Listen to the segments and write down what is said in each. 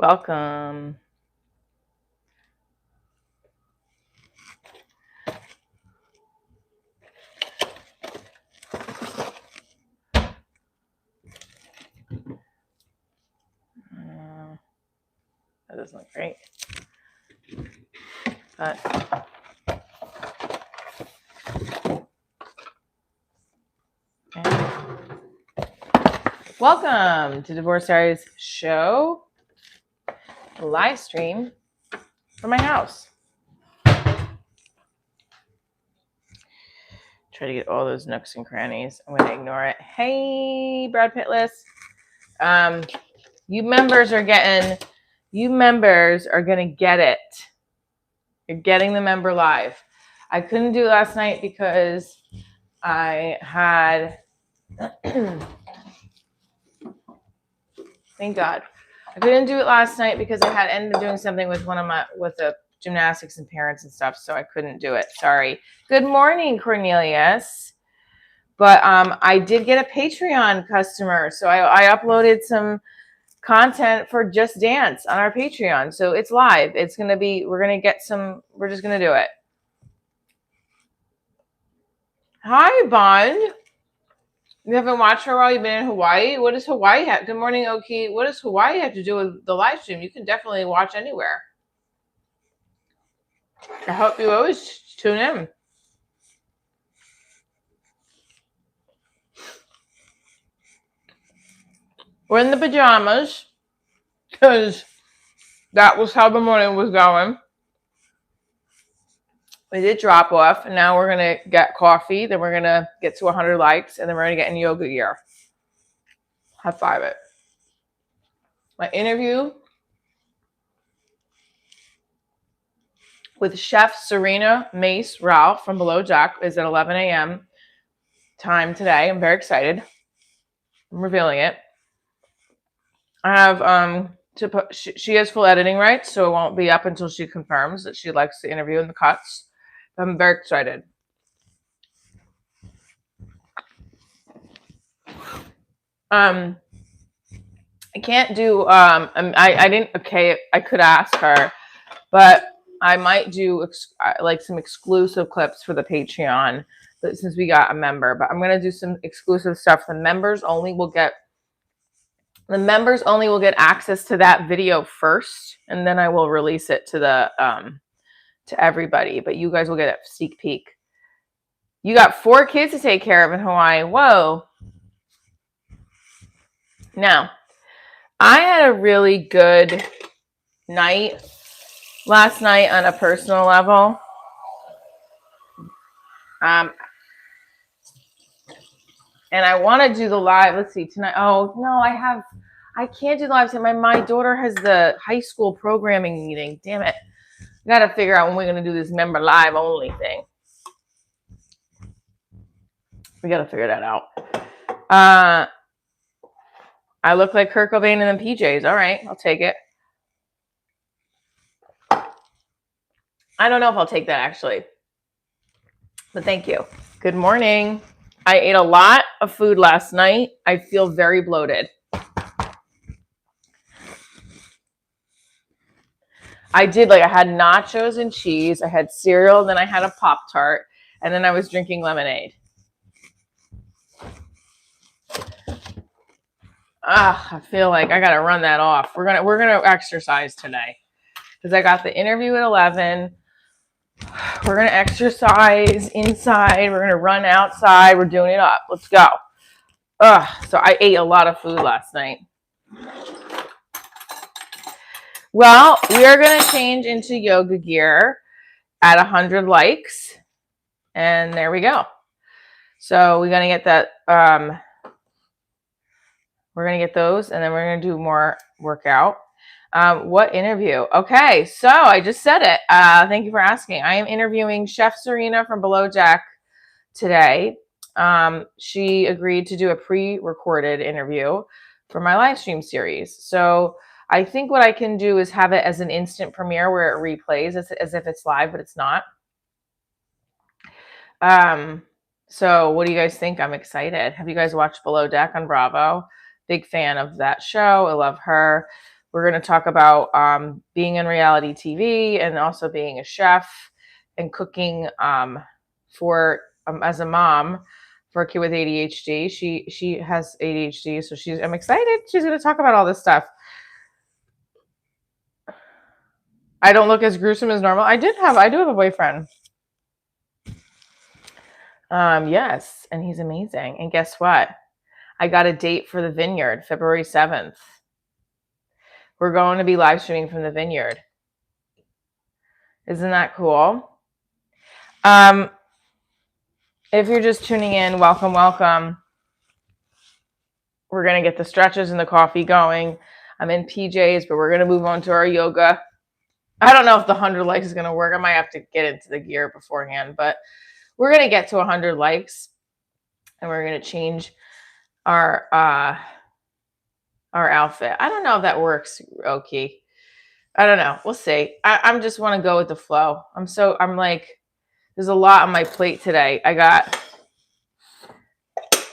Welcome. That doesn't look great. But welcome to Divorce Diaries show, a live stream from my house. Try to get all those nooks and crannies. I'm going to ignore it. Hey, Brad Pittless. You members are going to get it. You're getting the member live. I couldn't do it last night because I had thank God. I couldn't do it last night because I had ended up doing something with the gymnastics and parents and stuff, so I couldn't do it. Sorry. Good morning, Cornelius. But I did get a Patreon customer, so I uploaded some content for Just Dance on our Patreon. So it's live. It's gonna be. We're just gonna do it. Hi, Bond. You haven't watched her while you've been in Hawaii? What does Hawaii have? Good morning, Oki. What does Hawaii have to do with the live stream? You can definitely watch anywhere. I hope you always tune in. We're in the pajamas because that was how the morning was going. We did drop off, and now we're going to get coffee. Then we're going to get to 100 likes, and then we're going to get in yoga gear. High five it. My interview with Chef Serena Mace Ralph from Below Jack is at 11 a.m. time today. I'm very excited. I'm revealing it. I have she has full editing rights, so it won't be up until she confirms that she likes the interview and the cuts. I'm very excited. I can't do I didn't I could ask her, but I might do like some exclusive clips for the Patreon since we got a member, but I'm going to do some exclusive stuff. The members only will get access to that video first, and then I will release it to the to everybody, but you guys will get a sneak peek. You got 4 kids to take care of in Hawaii. Whoa. Now, I had a really good night last night on a personal level. And I want to do the live. Let's see, tonight. Oh, no, I can't do the live tonight. My daughter has the high school programming meeting. Damn it. I got to figure out when we're going to do this member live only thing. We got to figure that out. I look like Kurt Cobain in them PJs. All right, I'll take it. I don't know if I'll take that, actually. But thank you. Good morning. I ate a lot of food last night. I feel very bloated. I had nachos and cheese. I had cereal. Then I had a Pop-Tart. And then I was drinking lemonade. I feel like I got to run that off. We're gonna exercise today because I got the interview at 11. We're going to exercise inside. We're going to run outside. We're doing it up. Let's go. So I ate a lot of food last night. Well, we are going to change into yoga gear at 100 likes. And there we go. So we're going to get that. We're going to get those. And then we're going to do more workout. What interview? Okay, so I just said it. Thank you for asking. I am interviewing Chef Serena from Below Jack today. She agreed to do a pre-recorded interview for my live stream series. So I think what I can do is have it as an instant premiere where it replays as if it's live, but it's not. So what do you guys think? I'm excited. Have you guys watched Below Deck on Bravo? Big fan of that show. I love her. We're going to talk about being in reality TV and also being a chef and cooking for as a mom for a kid with ADHD. She has ADHD, so I'm excited. She's going to talk about all this stuff. I don't look as gruesome as normal. I do have a boyfriend. Yes, and he's amazing. And guess what? I got a date for the vineyard, February 7th. We're going to be live streaming from the vineyard. Isn't that cool? If you're just tuning in, welcome, welcome. We're going to get the stretches and the coffee going. I'm in PJs, but we're going to move on to our yoga. I don't know if the 100 likes is going to work. I might have to get into the gear beforehand, but we're going to get to 100 likes and we're going to change our outfit. I don't know if that works, Oki. I don't know. We'll see. I'm just want to go with the flow. I'm like, there's a lot on my plate today. I got,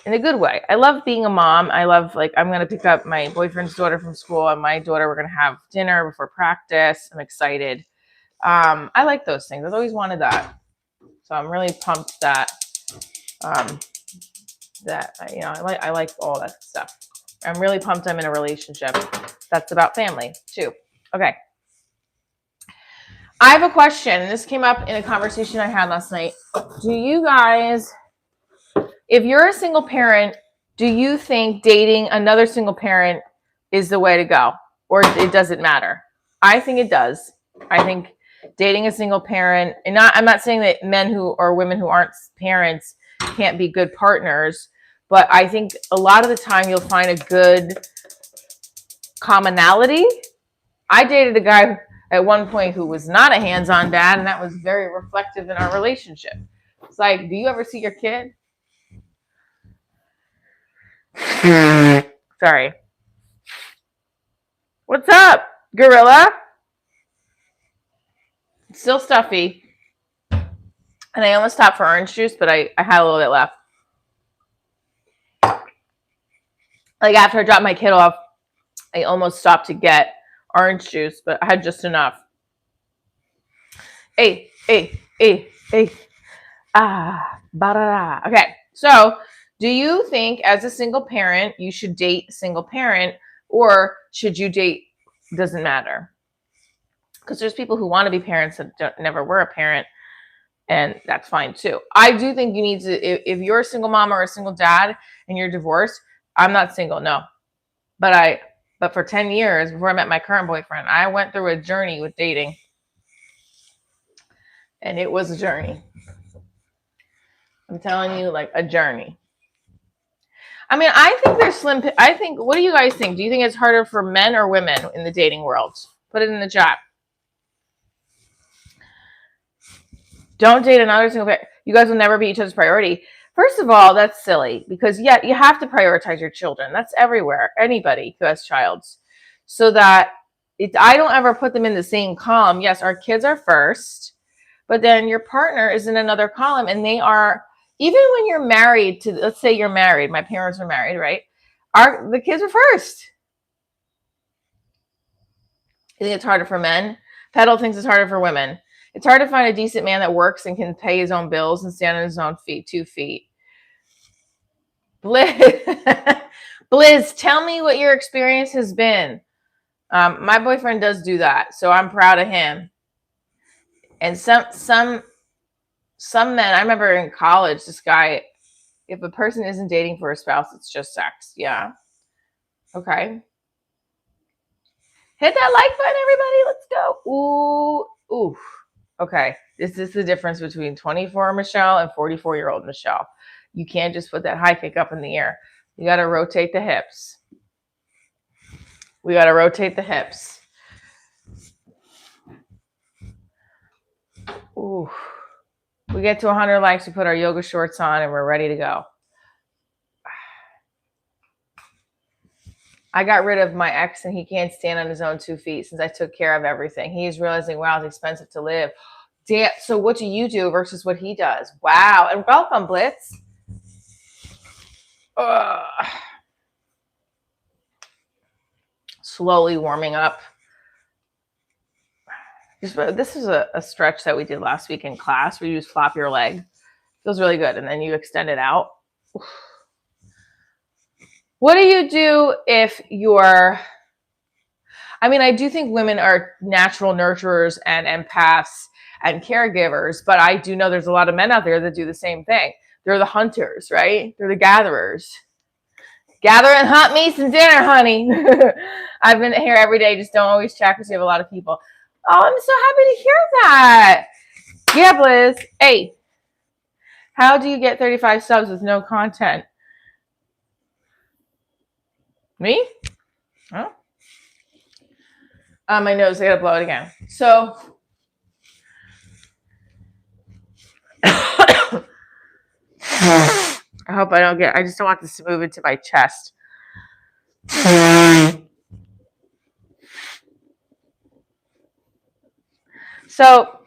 in a good way. I love being a mom. I love, like, I'm going to pick up my boyfriend's daughter from school and my daughter, we're going to have dinner before practice. I'm excited. I like those things. I've always wanted that. So I'm really pumped that, I like all that stuff. I'm really pumped I'm in a relationship that's about family too. Okay. I have a question. This came up in a conversation I had last night. Do you guys, if you're a single parent, do you think dating another single parent is the way to go? Or it doesn't matter? I think it does. I think dating a single parent, and I'm not saying that men who or women who aren't parents can't be good partners, but I think a lot of the time you'll find a good commonality. I dated a guy at one point who was not a hands-on dad, and that was very reflective in our relationship. It's like, do you ever see your kid? Sorry. What's up, gorilla? It's still stuffy. And I almost stopped for orange juice, but I had a little bit left. Like after I dropped my kid off, I almost stopped to get orange juice, but I had just enough. Hey. Ba-da-da. Okay, so do you think as a single parent, you should date a single parent, or should you date, doesn't matter? Because there's people who want to be parents that never were a parent, and that's fine too. I do think you need to, if you're a single mom or a single dad and you're divorced, I'm not single, no. But for 10 years before I met my current boyfriend, I went through a journey with dating. And it was a journey. I'm telling you, like a journey. I mean, I think what do you guys think? Do you think it's harder for men or women in the dating world? Put it in the chat. Don't date another single parent. You guys will never be each other's priority. First of all, that's silly because you have to prioritize your children. That's everywhere. Anybody who has childs. So that I don't ever put them in the same column. Yes, our kids are first, but then your partner is in another column, and they are, even when you're married to, let's say you're married. My parents were married, right? The kids are first. You think it's harder for men? Petal thinks it's harder for women. It's hard to find a decent man that works and can pay his own bills and stand on his own feet, 2 feet. Blizz, tell me what your experience has been. My boyfriend does do that, so I'm proud of him. And some men, I remember in college, this guy, if a person isn't dating for a spouse, it's just sex. Yeah. Okay. Hit that like button, everybody. Let's go. Ooh. Okay. This is the difference between 24 Michelle and 44-year-old Michelle. You can't just put that high kick up in the air. You got to rotate the hips. We got to rotate the hips. Ooh. We get to 100 likes, we put our yoga shorts on, and we're ready to go. I got rid of my ex, and he can't stand on his own 2 feet since I took care of everything. He's realizing, wow, it's expensive to live. Damn. So what do you do versus what he does? Wow. And welcome, Blitz. slowly warming up. This is a stretch that we did last week in class where you just flop your leg. Feels really good. And then you extend it out. What do you do if you're, I do think women are natural nurturers and empaths and caregivers, but I do know there's a lot of men out there that do the same thing. They're the hunters, right? They're the gatherers. Gather and hunt me some dinner, honey. I've been here every day. Just don't always check because you have a lot of people. Oh, I'm so happy to hear that. Yeah, Bliz. Hey, how do you get 35 subs with no content? Me? Oh. My nose, I gotta blow it again. So, I hope I just don't want this to move into my chest. So,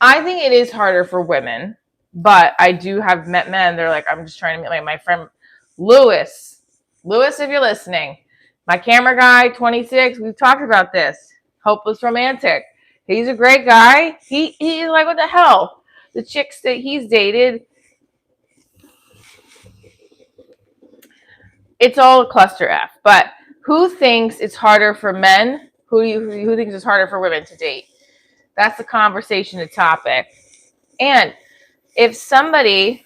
I think it is harder for women, but I do have met men. They're like, I'm just trying to meet, like my friend Lewis. Lewis, if you're listening, my camera guy, 26. We've talked about this. Hopeless romantic. He's a great guy. He's like, what the hell? The chicks that he's dated, it's all a cluster F. But who thinks it's harder for men? Who thinks it's harder for women to date? That's the conversation, the topic. And if somebody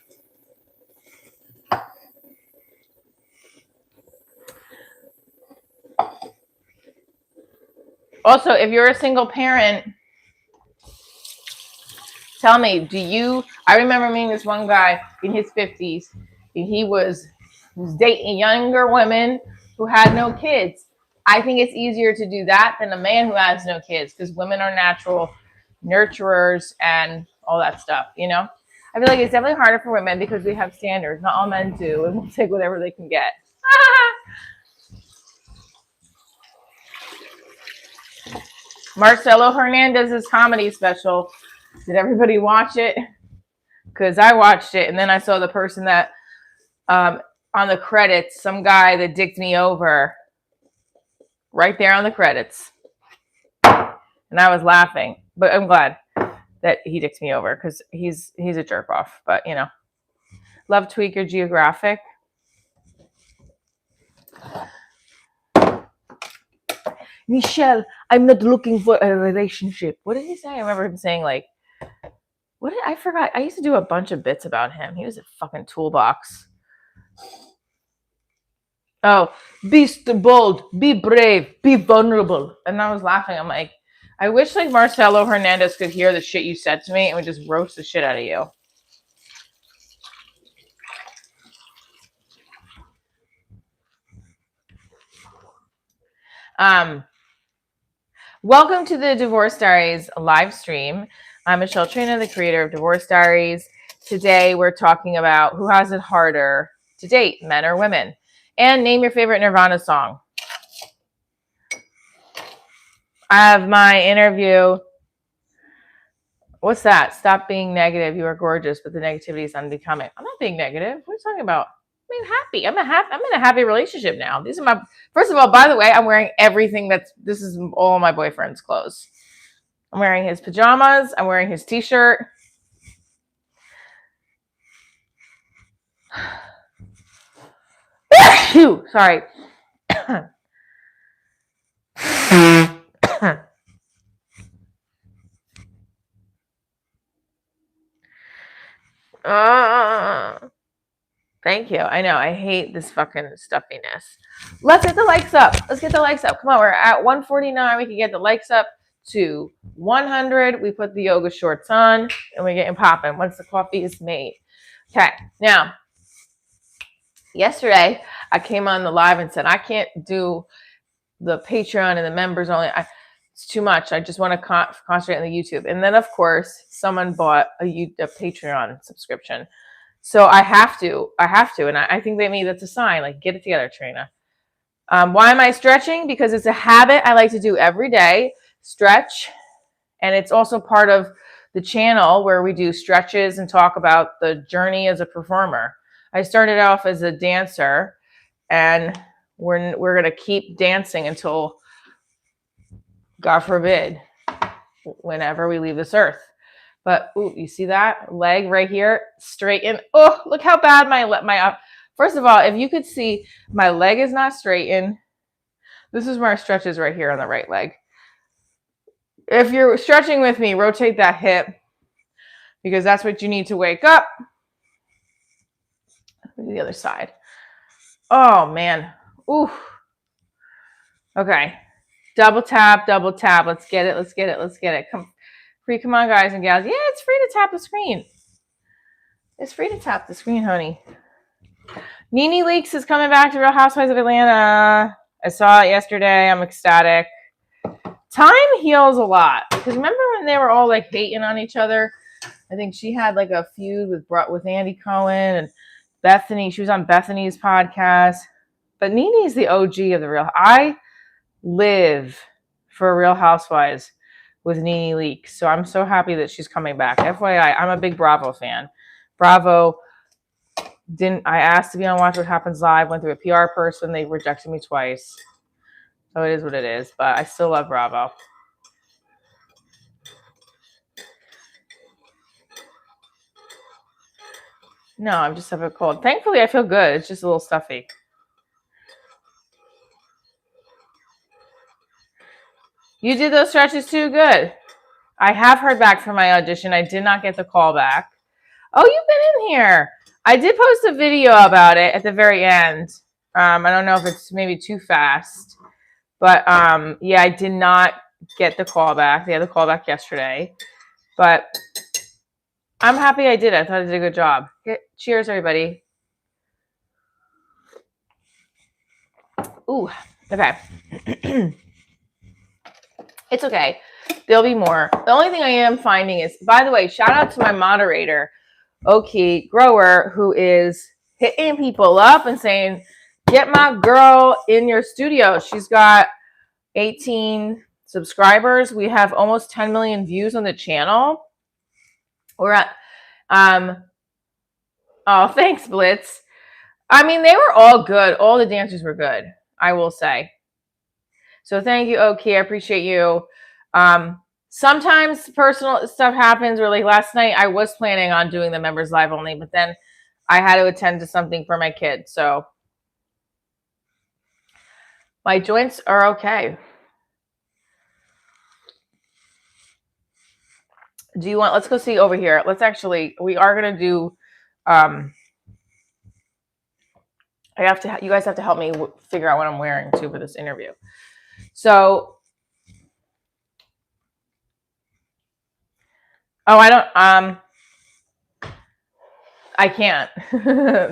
also, if you're a single parent, tell me, I remember meeting this one guy in his 50s, and he was dating younger women who had no kids. I think it's easier to do that than a man who has no kids, because women are natural nurturers and all that stuff, I feel like it's definitely harder for women because we have standards. Not all men do, and we'll take whatever they can get. Marcelo Hernandez's comedy special. Did everybody watch it? Because I watched it, and then I saw the person that on the credits, some guy that dicked me over right there on the credits. And I was laughing, but I'm glad that he dicked me over because he's a jerk off. But love Tweaker Geographic. Michelle, I'm not looking for a relationship. What did he say? I remember him saying I forgot. I used to do a bunch of bits about him. He was a fucking toolbox. Oh, be bold, be brave, be vulnerable. And I was laughing. I'm like, I wish Marcelo Hernandez could hear the shit you said to me and would just roast the shit out of you. Welcome to the Divorce Diaries live stream. I'm Michelle Trina, the creator of Divorce Diaries. Today we're talking about who has it harder to date, men or women. And name your favorite Nirvana song. I have my interview. What's that? Stop being negative. You are gorgeous, but the negativity is unbecoming. I'm not being negative. What are you talking about? Happy. I'm in a happy relationship now. These are my, first of all, by the way, I'm wearing everything this is all my boyfriend's clothes. I'm wearing his pajamas. I'm wearing his t-shirt. Sorry. Thank you. I know. I hate this fucking stuffiness. Let's get the likes up. Come on. We're at 149. We can get the likes up to 100. We put the yoga shorts on and we're getting popping once the coffee is made. Okay. Now, yesterday I came on the live and said, I can't do the Patreon and the members only. It's too much. I just want to concentrate on the YouTube. And then, of course, someone bought a Patreon subscription. So I have to. And I think that's a sign. Get it together, Trina. Why am I stretching? Because it's a habit I like to do every day, stretch. And it's also part of the channel where we do stretches and talk about the journey as a performer. I started off as a dancer, and we're going to keep dancing until God forbid, whenever we leave this earth. But ooh, you see that leg right here, straighten. Oh, look how bad my first of all, if you could see, my leg is not straightened. This is where our stretch is right here on the right leg. If you're stretching with me, rotate that hip because that's what you need to wake up. The other side. Oh man. Ooh. Okay. Double tap, double tap. Let's get it. Let's get it. Let's get it. Come on, guys and gals. Yeah, it's free to tap the screen. It's free to tap the screen, honey. Nene Leakes is coming back to Real Housewives of Atlanta. I saw it yesterday. I'm ecstatic. Time heals a lot. Because remember when they were all like hating on each other? I think she had like a feud with Andy Cohen and Bethany. She was on Bethany's podcast. But Nene's the OG of the Real. I live for Real Housewives with Nene Leakes. So I'm so happy that she's coming back. FYI, I'm a big Bravo fan. Bravo I asked to be on Watch What Happens Live, went through a PR person. They rejected me twice. So it is what it is. But I still love Bravo. No, I'm just have a cold. Thankfully, I feel good. It's just a little stuffy. You did those stretches too? Good. I have heard back from my audition. I did not get the call back. Oh, you've been in here. I did post a video about it at the very end. I don't know if it's maybe too fast. But yeah, I did not get the call back. They had the call back yesterday. But I'm happy I did. I thought I did a good job. Cheers, everybody. Ooh, okay. It's okay. There'll be more. The only thing I am finding is, by the way, shout out to my moderator, Oki Grower, who is hitting people up and saying, get my girl in your studio. She's got 18 subscribers. We have almost 10 million views on the channel. We're at, oh, thanks, Blitz. I mean, they were all good. All the dancers were good, I will say. So thank you, Oki. I appreciate you. Sometimes personal stuff happens. Or like last night, I was planning on doing the members live only, but then I had to attend to something for my kid. So my joints are okay. Do you want, let's go see over here. Let's actually, we are going to do, you guys have to help me figure out what I'm wearing too for this interview. So, oh, I can't.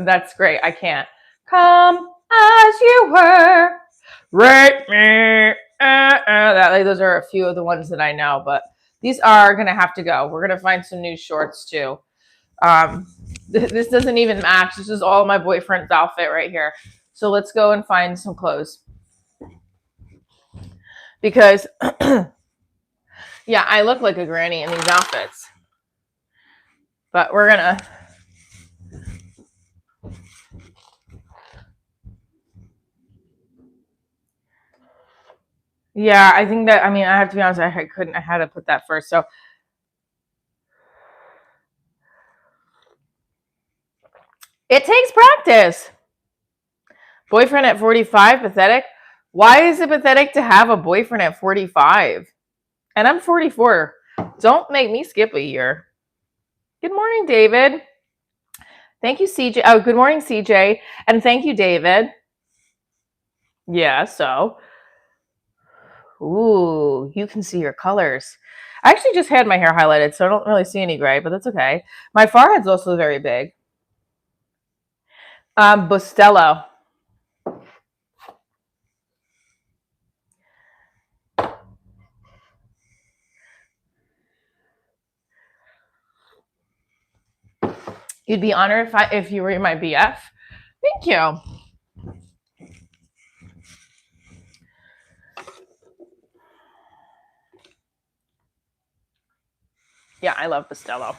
That's great. I can't. Come as you were, rate me. Those are a few of the ones that I know, but these are going to have to go. We're going to find some new shorts too. This doesn't even match. This is all my boyfriend's outfit right here. So let's go and find some clothes. Because, yeah, I look like a granny in these outfits. But we're going to... Yeah, I think that, I mean, I have to be honest, I had to put that first. So it takes practice. Boyfriend at 45, pathetic. Why is it pathetic to have a boyfriend at 45? And I'm 44. Don't make me skip a year. Good morning, David. Thank you, CJ. Oh, good morning, CJ. And thank you, David. Yeah, so. Ooh, you can see your colors. I actually just had my hair highlighted, so I don't really see any gray, but that's okay. My forehead's also very big. Bustelo. You'd be honored if you were my BF. Thank you. Yeah, I love Bustelo.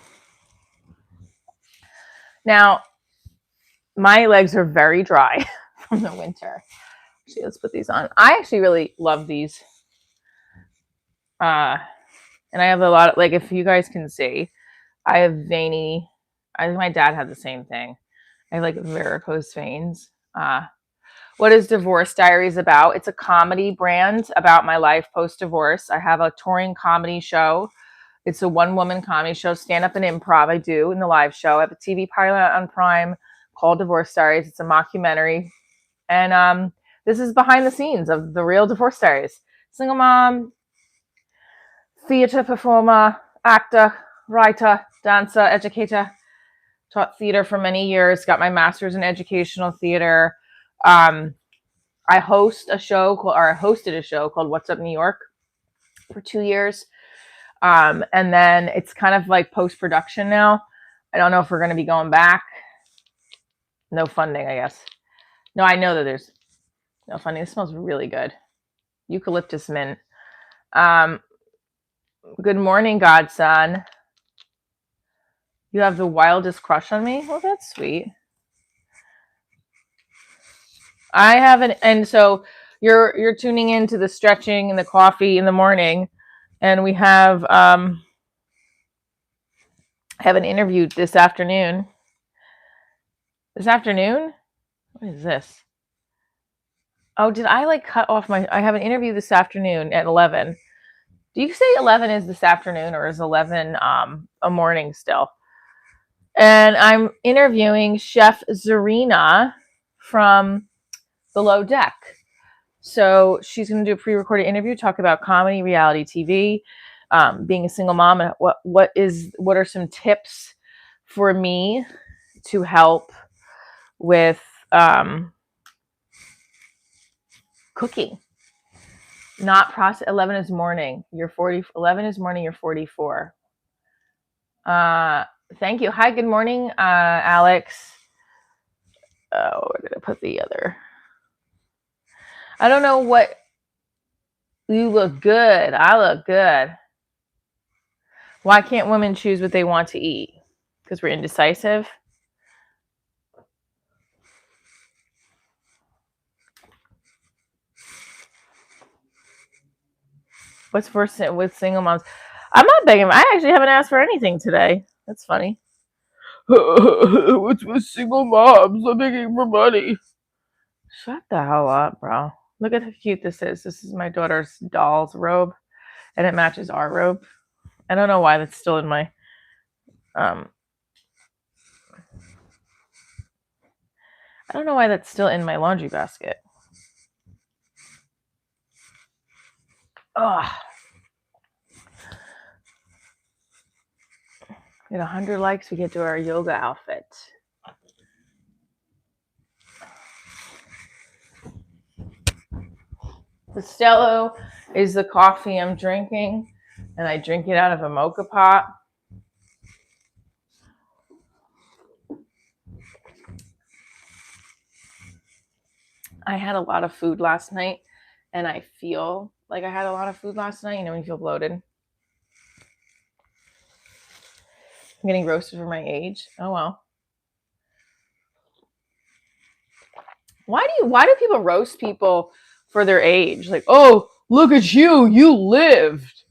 Now, my legs are very dry from the winter. Actually, let's put these on. I actually really love these. And I have a lot of, like, if you guys can see, I have veiny. I think my dad had the same thing. I have like varicose veins. What is Divorce Diaries about? It's a comedy brand about my life post-divorce. I have a touring comedy show. It's a one-woman comedy show, stand-up and improv I do in the live show. I have a TV pilot on Prime called Divorce Diaries. It's a mockumentary. And this is behind the scenes of the real Divorce Diaries. Single mom, theater performer, actor, writer, dancer, educator. Taught theater for many years, got my master's in educational theater. I hosted a show called What's Up New York for 2 years. And then it's kind of like post-production now. I don't know if we're going to be going back. No funding, I guess. No, I know that there's no funding. It smells really good. Eucalyptus mint. Good morning, godson. You have the wildest crush on me? Well, that's sweet. I haven't, and so you're tuning into the stretching and the coffee in the morning, and we have an interview this afternoon. This afternoon? What is this? Oh, did I like cut off I have an interview this afternoon at 11. Do you say 11 is this afternoon, or is 11 a morning still? And I'm interviewing Chef Zarina from Below Deck. So she's going to do a pre-recorded interview, talk about comedy, reality TV, being a single mom, and what are some tips for me to help with cooking. Not process. 11 is morning. You're 40. 11 is morning. You're 44. Thank you. Hi. Good morning, Alex. Oh, where did I put the other? I don't know what. You look good. I look good. Why can't women choose what they want to eat? Because we're indecisive. What's worse with single moms? I'm not begging. I actually haven't asked for anything today. That's funny. What's with single moms? I'm begging for money. Shut the hell up, bro. Look at how cute this is. This is my daughter's doll's robe, and it matches our robe. I don't know why that's still in my I don't know why that's still in my laundry basket. Ugh. Get 100 likes, we get to our yoga outfit. The Stelo is the coffee I'm drinking, and I drink it out of a mocha pot. I had a lot of food last night, and I feel like I had a lot of food last night. You know when you feel bloated? I'm getting roasted for my age. Oh well. Why do people roast people for their age? Like, oh, look at you, you lived.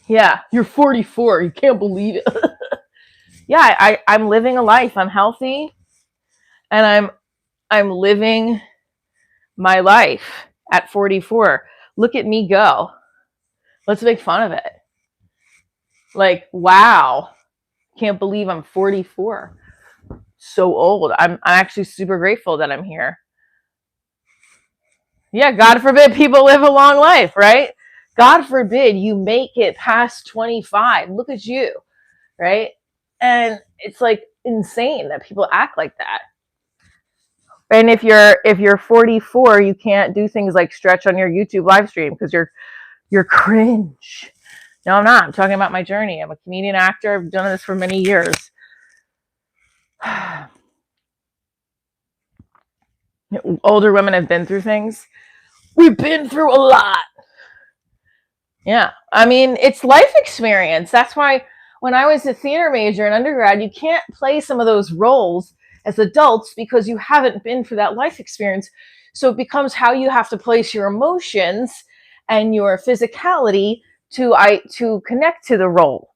Yeah, you're 44. You can't believe it. Yeah, I'm living a life. I'm healthy, and I'm living my life at 44. Look at me go. Let's make fun of it. Like, wow. Can't believe I'm 44. So old. I'm actually super grateful that I'm here. Yeah, God forbid people live a long life, right? God forbid you make it past 25. Look at you, right? And it's like insane that people act like that. And if you're 44, you can't do things like stretch on your YouTube live stream because you're cringe. No, I'm not. I'm talking about my journey. I'm a comedian actor. I've done this for many years. Older women have been through things. We've been through a lot. Yeah. I mean, it's life experience. That's why when I was a theater major in undergrad, you can't play some of those roles as adults because you haven't been through that life experience. So it becomes how you have to place your emotions and your physicality to connect to the role.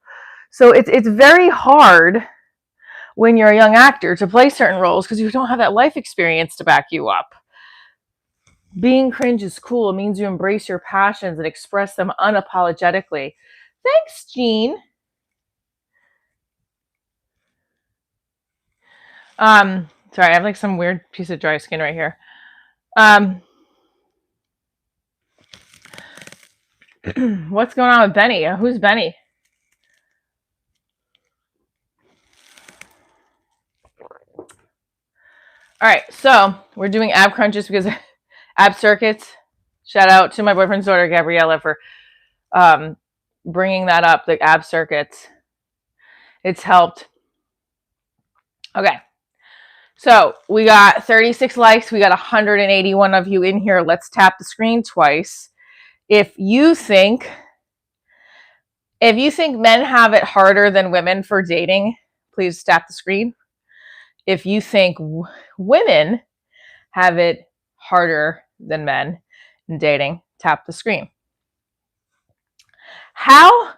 So it's very hard when you're a young actor to play certain roles because you don't have that life experience to back you up. Being cringe is cool. It means you embrace your passions and express them unapologetically. Thanks, Jean. Sorry, I have like some weird piece of dry skin right here. What's going on with Benny? Who's Benny? All right, so we're doing ab crunches because ab circuits. Shout out to my boyfriend's daughter, Gabriella, for bringing that up, the ab circuits. It's helped. Okay, so we got 36 likes. We got 181 of you in here. Let's tap the screen twice. If you think men have it harder than women for dating, please tap the screen. If you think women have it harder than men in dating, tap the screen. How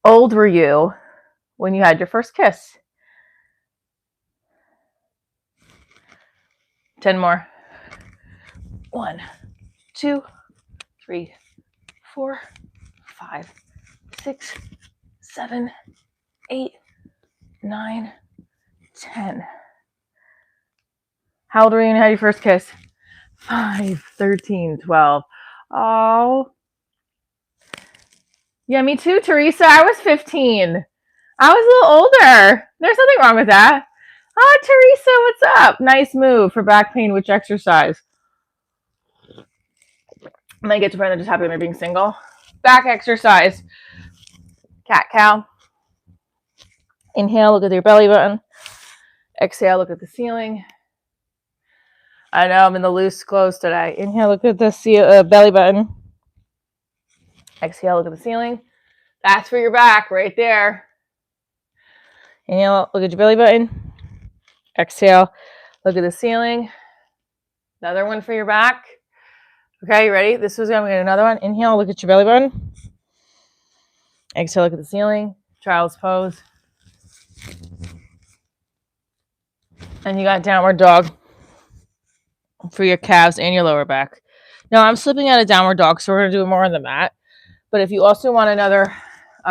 old were you when you had your first kiss? 10 more. 1, 2, 3, 4, 5, 6, 7, 8, 9, 10. How old were you when you had your first kiss? 5, 13, 12. Oh. Yeah, me too, Teresa. I was 15. I was a little older. There's nothing wrong with that. Oh, Teresa, what's up? Nice move for back pain. Which exercise? I might get to a friend that just happy when they're being single. Back exercise. Cat cow. Inhale, look at your belly button. Exhale, look at the ceiling. I know I'm in the loose clothes today. Inhale, look at the belly button. Exhale, look at the ceiling. That's for your back right there. Inhale, look at your belly button. Exhale, look at the ceiling. Another one for your back. Okay, you ready? This was going to get another one. Inhale, look at your belly button. Exhale, look at the ceiling. Child's pose. And you got downward dog for your calves and your lower back. Now, I'm slipping out of downward dog, so we're going to do it more on the mat. But if you also want another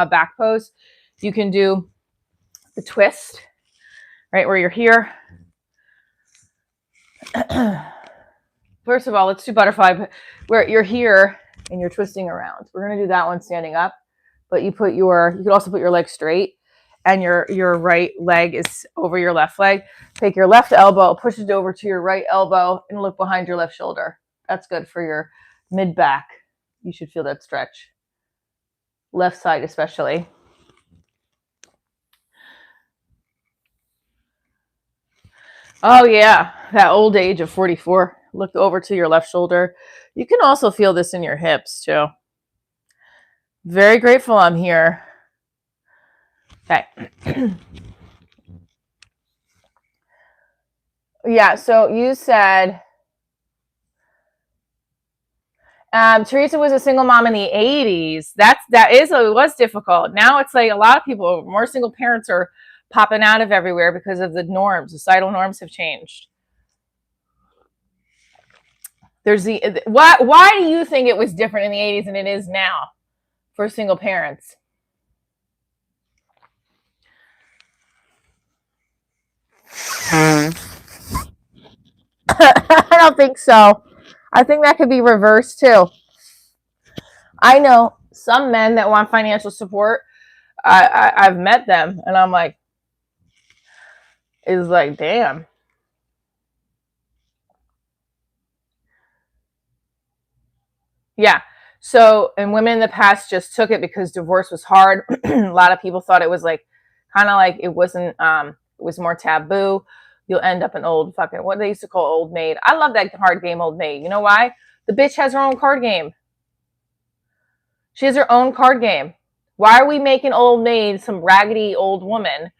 back pose, you can do the twist, right, where you're here. First of all, let's do butterfly, where you're here and you're twisting around. We're going to do that one standing up, but you could also put your leg straight and your right leg is over your left leg. Take your left elbow, push it over to your right elbow and look behind your left shoulder. That's good for your mid back. You should feel that stretch. Left side especially. Oh yeah, that old age of 44. Look over to your left shoulder. You can also feel this in your hips too. Very grateful I'm here. Okay. Yeah, so you said Teresa was a single mom in the 80s. It was difficult. Now it's like a lot of people, more single parents are popping out of everywhere because of the norms. Societal norms have changed. Why do you think it was different in the 80s than it is now for single parents? I don't think so. I think that could be reversed too. I know some men that want financial support. I've met them and I'm like, it's like, damn. Yeah. So, and women in the past just took it because divorce was hard. A lot of people thought it was like, kind of like it wasn't, it was more taboo. You'll end up an old fucking, what they used to call old maid. I love that card game, Old Maid. You know why? The bitch has her own card game. She has her own card game. Why are we making Old Maid some raggedy old woman?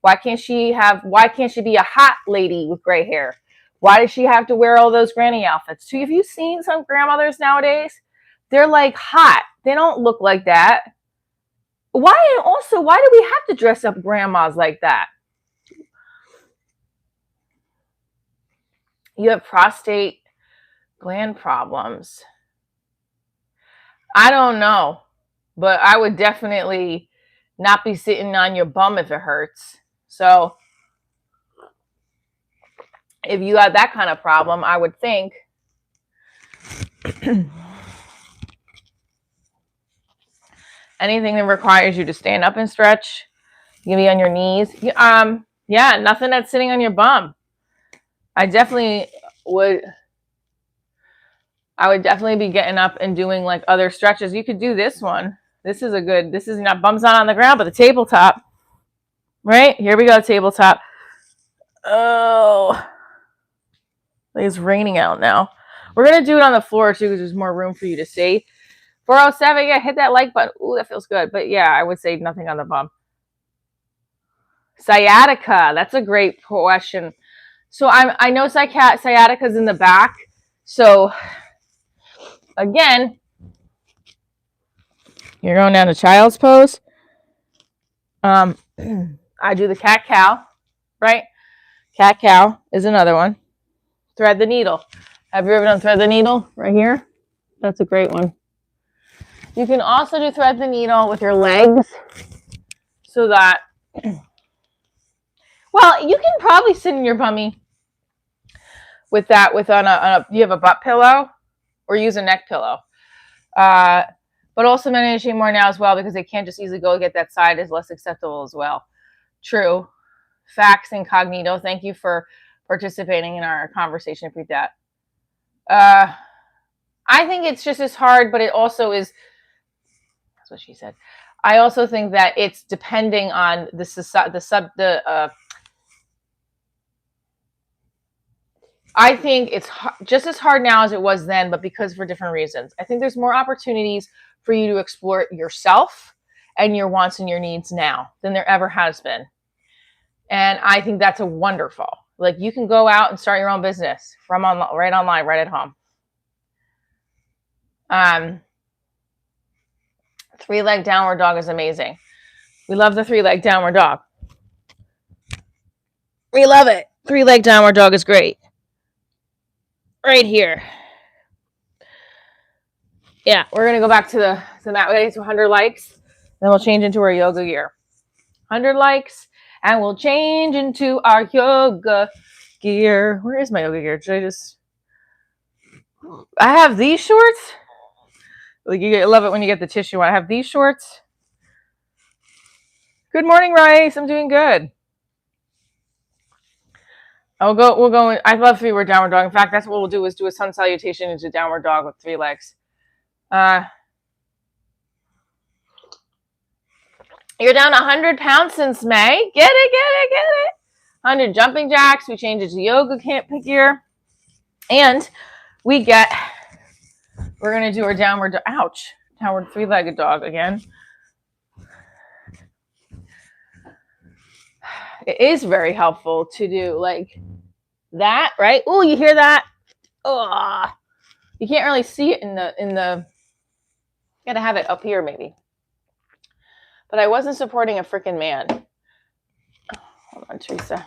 Why can't she be a hot lady with gray hair? Why does she have to wear all those granny outfits too? Have you seen some grandmothers nowadays? They're like hot. They don't look like that. Why do we have to dress up grandmas like that? You have prostate gland problems. I don't know, but I would definitely not be sitting on your bum if it hurts. So if you have that kind of problem, I would think anything that requires you to stand up and stretch, you can be on your knees. Yeah, nothing that's sitting on your bum. I would definitely be getting up and doing like other stretches. You could do this one. This is not bum's not on the ground, but the tabletop. Right? Here we go, tabletop. Oh, it's raining out now. We're going to do it on the floor too because there's more room for you to see. 407, yeah, hit that like button. Ooh, that feels good. But yeah, I would say nothing on the bum. Sciatica, that's a great question. So I know sciatica is in the back. So again, you're going down to child's pose. I do the cat cow, right? Cat cow is another one. Thread the needle. Have you ever done thread the needle right here? That's a great one. You can also do thread the needle with your legs so that, well, you can probably sit in your bummy with that, you have a butt pillow or use a neck pillow. But also men are itching more now as well because they can't just easily go get that side is less acceptable as well. True. Facts incognito. Thank you for participating in our conversation. Appreciate that. I think it's just as hard, but it also is. That's what she said. I also think that it's depending on I think it's just as hard now as it was then, but because for different reasons. I think there's more opportunities for you to explore yourself and your wants and your needs now than there ever has been. And I think that's a wonderful. Like you can go out and start your own business right online, right at home. 3-leg downward dog is amazing. We love the 3-leg downward dog. We love it. 3-leg downward dog is great. Right here. Yeah, we're going to go back to the mat. We got to get to 100 likes. Then we'll change into our yoga gear. 100 likes. And we'll change into our yoga gear. Where is my yoga gear? I have these shorts. Like you love it when you get the tissue. I have these shorts. Good morning, Rice. I'm doing good. We'll go. I love 3-word downward dog. In fact, that's what we'll do is do a sun salutation into downward dog with 3 legs. You're down 100 pounds since May. Get it. 100 jumping jacks. We change it to yoga camp gear. And we're going to do our downward 3-legged dog again. It is very helpful to do like that, right? Oh, you hear that? Oh, you can't really see it in the, gotta have it up here maybe. But I wasn't supporting a freaking man. Hold on, Teresa.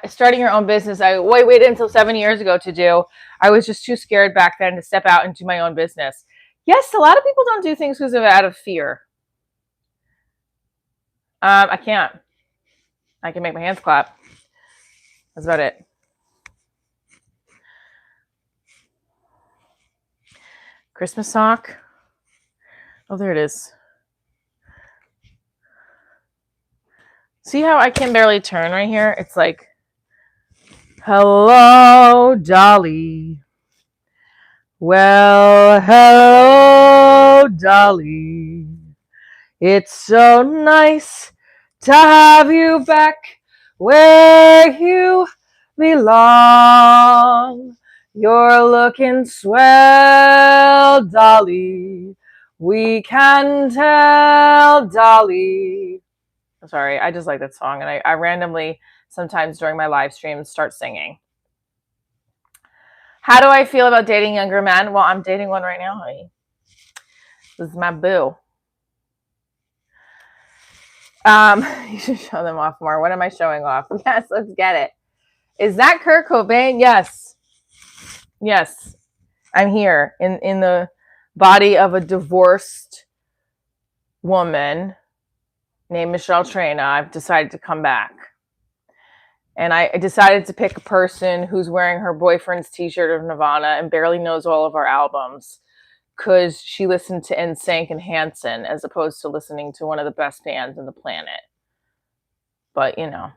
Starting your own business, I waited until 7 years ago to do. I was just too scared back then to step out into my own business. Yes, a lot of people don't do things because out of fear. I can't. I can make my hands clap. That's about it. Christmas sock. Oh, there it is. See how I can barely turn right here? It's like, hello, Dolly. Well, hello, Dolly. It's so nice to have you back where you belong. You're looking swell, Dolly. We can tell, Dolly. Sorry, I just like that song, and I randomly sometimes during my live streams start singing. How do I feel about dating younger men? Well, I'm dating one right now, honey. This is my boo. You should show them off more. What am I showing off? Yes, let's get it. Is that Kurt Cobain? Yes. Yes. I'm here in the body of a divorced woman named Michelle Trina. I've decided to come back. And I decided to pick a person who's wearing her boyfriend's t-shirt of Nirvana and barely knows all of our albums because she listened to NSYNC and Hanson as opposed to listening to one of the best bands on the planet. But, you know,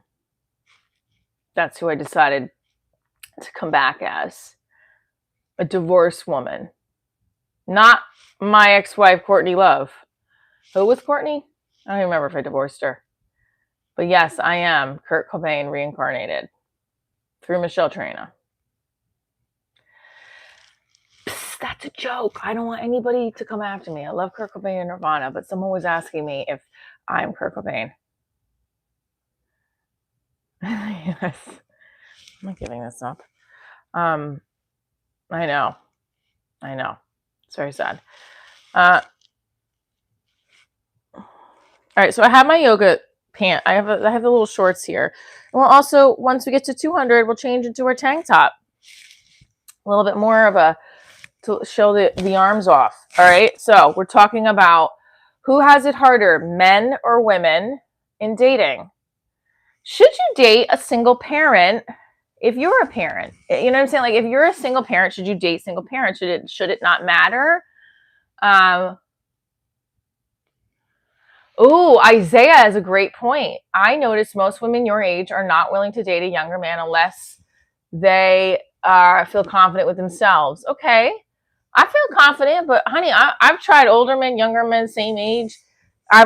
that's who I decided to come back as. A divorced woman. Not my ex-wife, Courtney Love. Who was Courtney? I don't even remember if I divorced her. But yes, I am Kurt Cobain reincarnated through Michelle Trina. Psst, that's a joke. I don't want anybody to come after me. I love Kurt Cobain and Nirvana, but someone was asking me if I'm Kurt Cobain. Yes. I'm not giving this up. I know. It's very sad. All right, so I have my yoga pant. I have the little shorts here. And we'll also, once we get to 200, we'll change into our tank top. A little bit more of a, to show the arms off. All right, so we're talking about who has it harder, men or women, in dating. Should you date a single parent if you're a parent? You know what I'm saying? Like, if you're a single parent, should you date single parents? Should it not matter? Isaiah has a great point. I notice most women your age are not willing to date a younger man unless they feel confident with themselves. Okay, I feel confident, but honey, I've tried older men, younger men, same age. I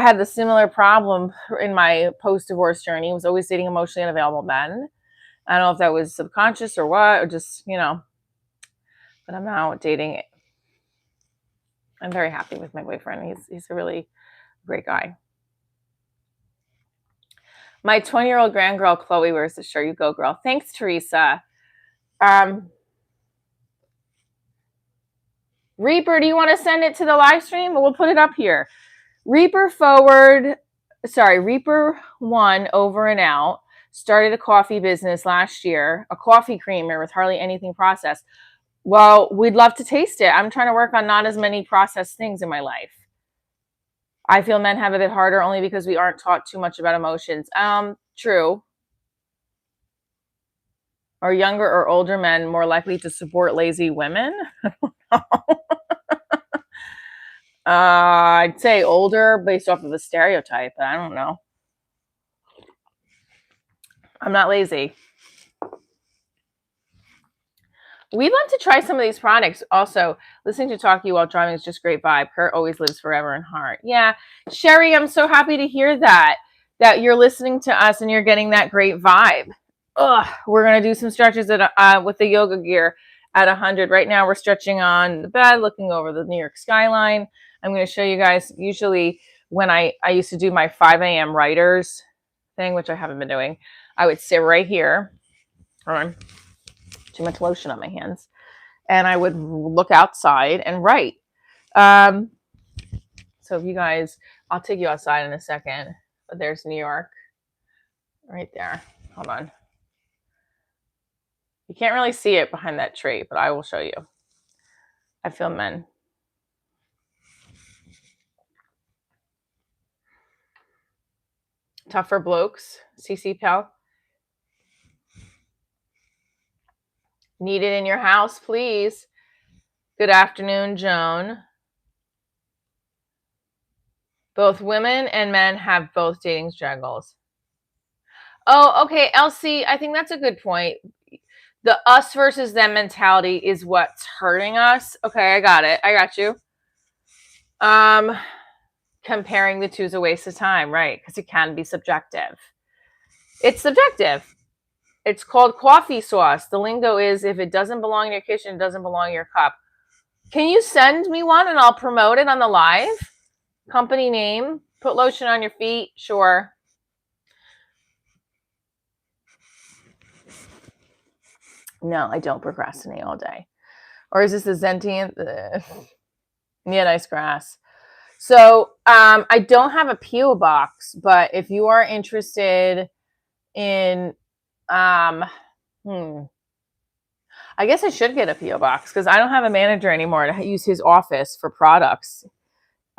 had the similar problem in my post-divorce journey. I was always dating emotionally unavailable men. I don't know if that was subconscious or what, or just, you know, but I'm now dating it. I'm very happy with my boyfriend. He's a really great guy. My 20-year-old grandgirl, Chloe, wears the shirt. You go, girl. Thanks, Teresa. Reaper, do you want to send it to the live stream? We'll put it up here. Reaper 1 over and out. Started a coffee business last year, a coffee creamer with hardly anything processed. Well, we'd love to taste it. I'm trying to work on not as many processed things in my life. I feel men have it a bit harder only because we aren't taught too much about emotions. True. Are younger or older men more likely to support lazy women? I'd say older based off of a stereotype, but I don't know. I'm not lazy. We'd love to try some of these products. Also, listening to talk to you while driving is just great vibe. Kurt always lives forever in heart. Yeah. Sherry, I'm so happy to hear that you're listening to us and you're getting that great vibe. We're going to do some stretches with the yoga gear at 100. Right now, we're stretching on the bed, looking over the New York skyline. I'm going to show you guys, usually when I used to do my 5 a.m. writers thing, which I haven't been doing, I would sit right here. Hold on. Too much lotion on my hands. And I would look outside and write. So if you guys, I'll take you outside in a second. But there's New York right there. Hold on. You can't really see it behind that tree, but I will show you. I feel men. Tougher blokes. CC Pal. Need it in your house, please. Good afternoon, Joan. Both women and men have both dating struggles. Oh, okay, Elsie, I think that's a good point. The us versus them mentality is what's hurting us. Okay, I got it. I got you. Comparing the two is a waste of time, right? Because it can be subjective. It's subjective. It's called coffee sauce. The lingo is if it doesn't belong in your kitchen, it doesn't belong in your cup. Can you send me one and I'll promote it on the live? Company name. Put lotion on your feet. Sure. No, I don't procrastinate all day. Or is this a Zentian? Yeah, nice grass. So I don't have a P.O. box, but if you are interested in, um, I guess I should get a P.O. box because I don't have a manager anymore to use his office for products.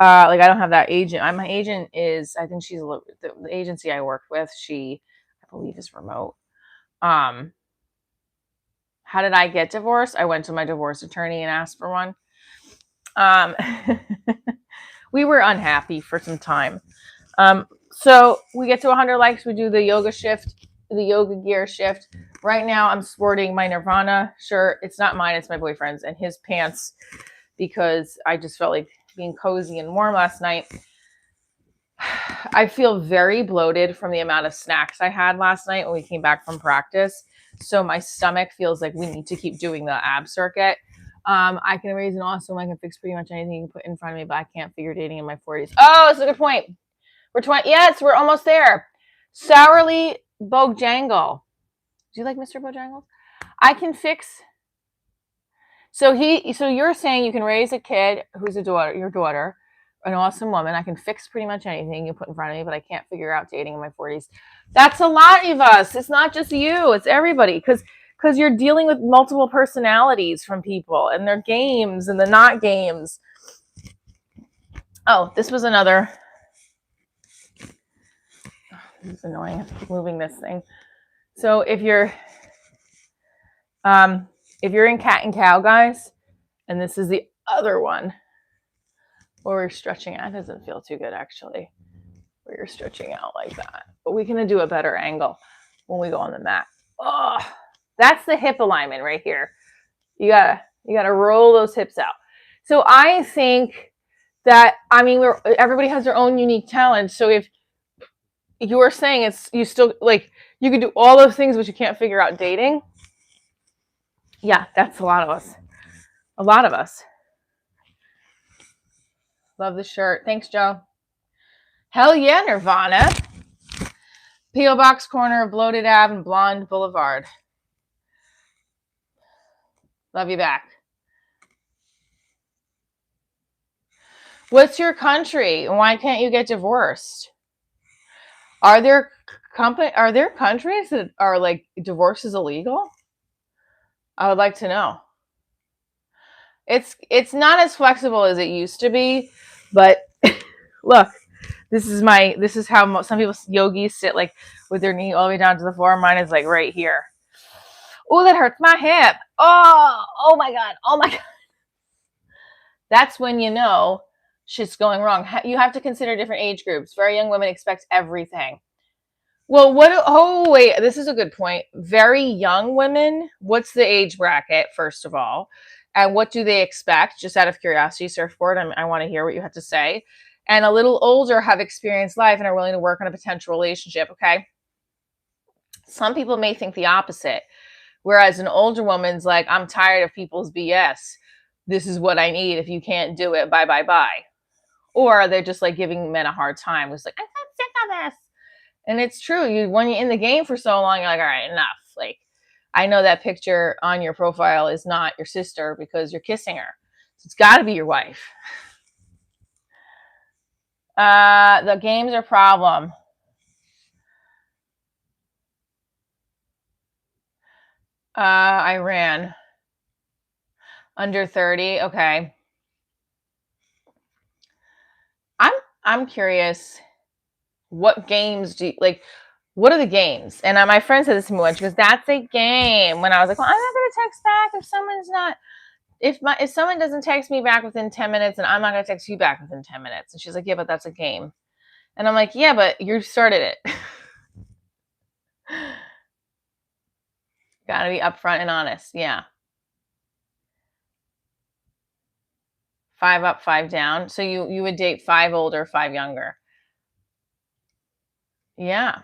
Like I don't have that agent. My agent is, I think she's the agency I worked with. She, I believe, is remote. How did I get divorced? I went to my divorce attorney and asked for one. We were unhappy for some time. So we get to 100 likes. We do the yoga shift, the yoga gear shift. Right now, I'm sporting my Nirvana shirt. It's not mine. It's my boyfriend's and his pants because I just felt like being cozy and warm last night. I feel very bloated from the amount of snacks I had last night when we came back from practice. So my stomach feels like we need to keep doing the ab circuit. I can raise an awesome. I can fix pretty much anything you can put in front of me, but I can't figure dating in my 40s. Oh, that's a good point. We're 20. Yes, we're almost there. Sourly Bojangles. Do you like Mr. Bojangles? I can fix. So you're saying you can raise a kid who's your daughter, an awesome woman. I can fix pretty much anything you put in front of me, but I can't figure out dating in my 40s. That's a lot of us. It's not just you. It's everybody. Because you're dealing with multiple personalities from people and their games and the not games. Oh, this was another. This is annoying. I keep moving this thing. So if you're in cat and cow, guys, and this is the other one where we're stretching out. It doesn't feel too good actually. Where you're stretching out like that. But we can do a better angle when we go on the mat. Oh, that's the hip alignment right here. You gotta roll those hips out. So I think that everybody has their own unique talent. So if you're saying you still like you can do all those things, but you can't figure out dating. Yeah, that's a lot of us. A lot of us. Love the shirt. Thanks, Joe. Hell yeah, Nirvana. P.O. Box corner of Bloated Ave and Blonde Boulevard. Love you back. What's your country and why can't you get divorced? Are there countries that are like divorce is illegal? I would like to know. It's not as flexible as it used to be, but look, this is how some people yogis sit, like with their knee all the way down to the floor. Mine is like right here. Oh, that hurts my hip. Oh my god. Oh my god. That's when you know shit's going wrong. You have to consider different age groups. Very young women expect everything. Well, wait, this is a good point. Very young women, what's the age bracket, first of all? And what do they expect? Just out of curiosity, Surfboard, I want to hear what you have to say. And a little older have experienced life and are willing to work on a potential relationship, okay? Some people may think the opposite. Whereas an older woman's like, I'm tired of people's BS. This is what I need. If you can't do it, bye, bye, bye. Or they're just like giving men a hard time. It's like, I'm so sick of this. And it's true. When you're in the game for so long, you're like, all right, enough. Like, I know that picture on your profile is not your sister because you're kissing her. So it's got to be your wife. The games are a problem. Iran. Under 30. Okay. I'm curious. What games do you like? What are the games? And my friend said this to me once. She goes, "That's a game." When I was like, "Well, I'm not going to text back if someone's not. If someone doesn't text me back within 10 minutes, then I'm not going to text you back within 10 minutes." And she's like, "Yeah, but that's a game." And I'm like, "Yeah, but you started it." Got to be upfront and honest. Yeah. 5 up, 5 down. So you would date 5 older, 5 younger. Yeah.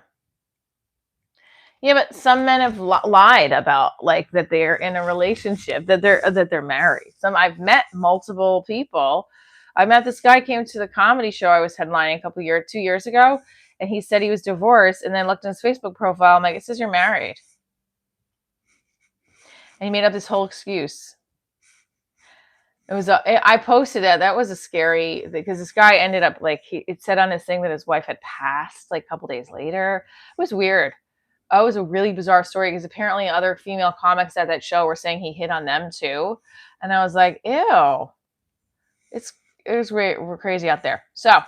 Yeah, but some men have lied about like that they're in a relationship, that they're married. I've met multiple people. I met this guy came to the comedy show I was headlining 2 years ago, and he said he was divorced, and then looked at his Facebook profile. I'm like, it says you're married. And he made up this whole excuse. I posted it. That was a scary, because this guy ended up like, it said on his thing that his wife had passed like a couple days later. It was weird. It was a really bizarre story because apparently other female comics at that show were saying he hit on them too. And I was like, ew. It was we're crazy out there. So, all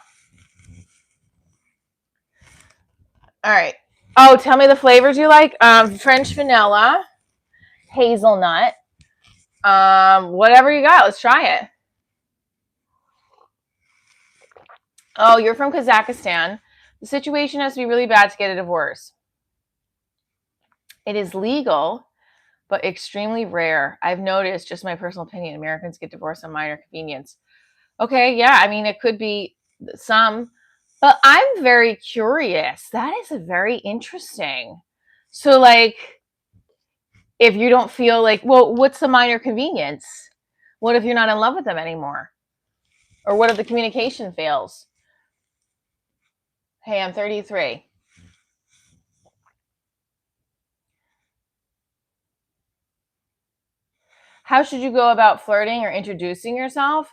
right. Oh, tell me the flavors you like. French vanilla, hazelnut, whatever you got. Let's try it. Oh, you're from Kazakhstan. The situation has to be really bad to get a divorce. It is legal, but extremely rare. I've noticed, just my personal opinion, Americans get divorced on minor convenience. Okay, yeah, I mean, it could be some, but I'm very curious. That is very interesting. So, like, if you don't feel like, well, what's the minor convenience? What if you're not in love with them anymore? Or what if the communication fails? Hey, I'm 33. How should you go about flirting or introducing yourself?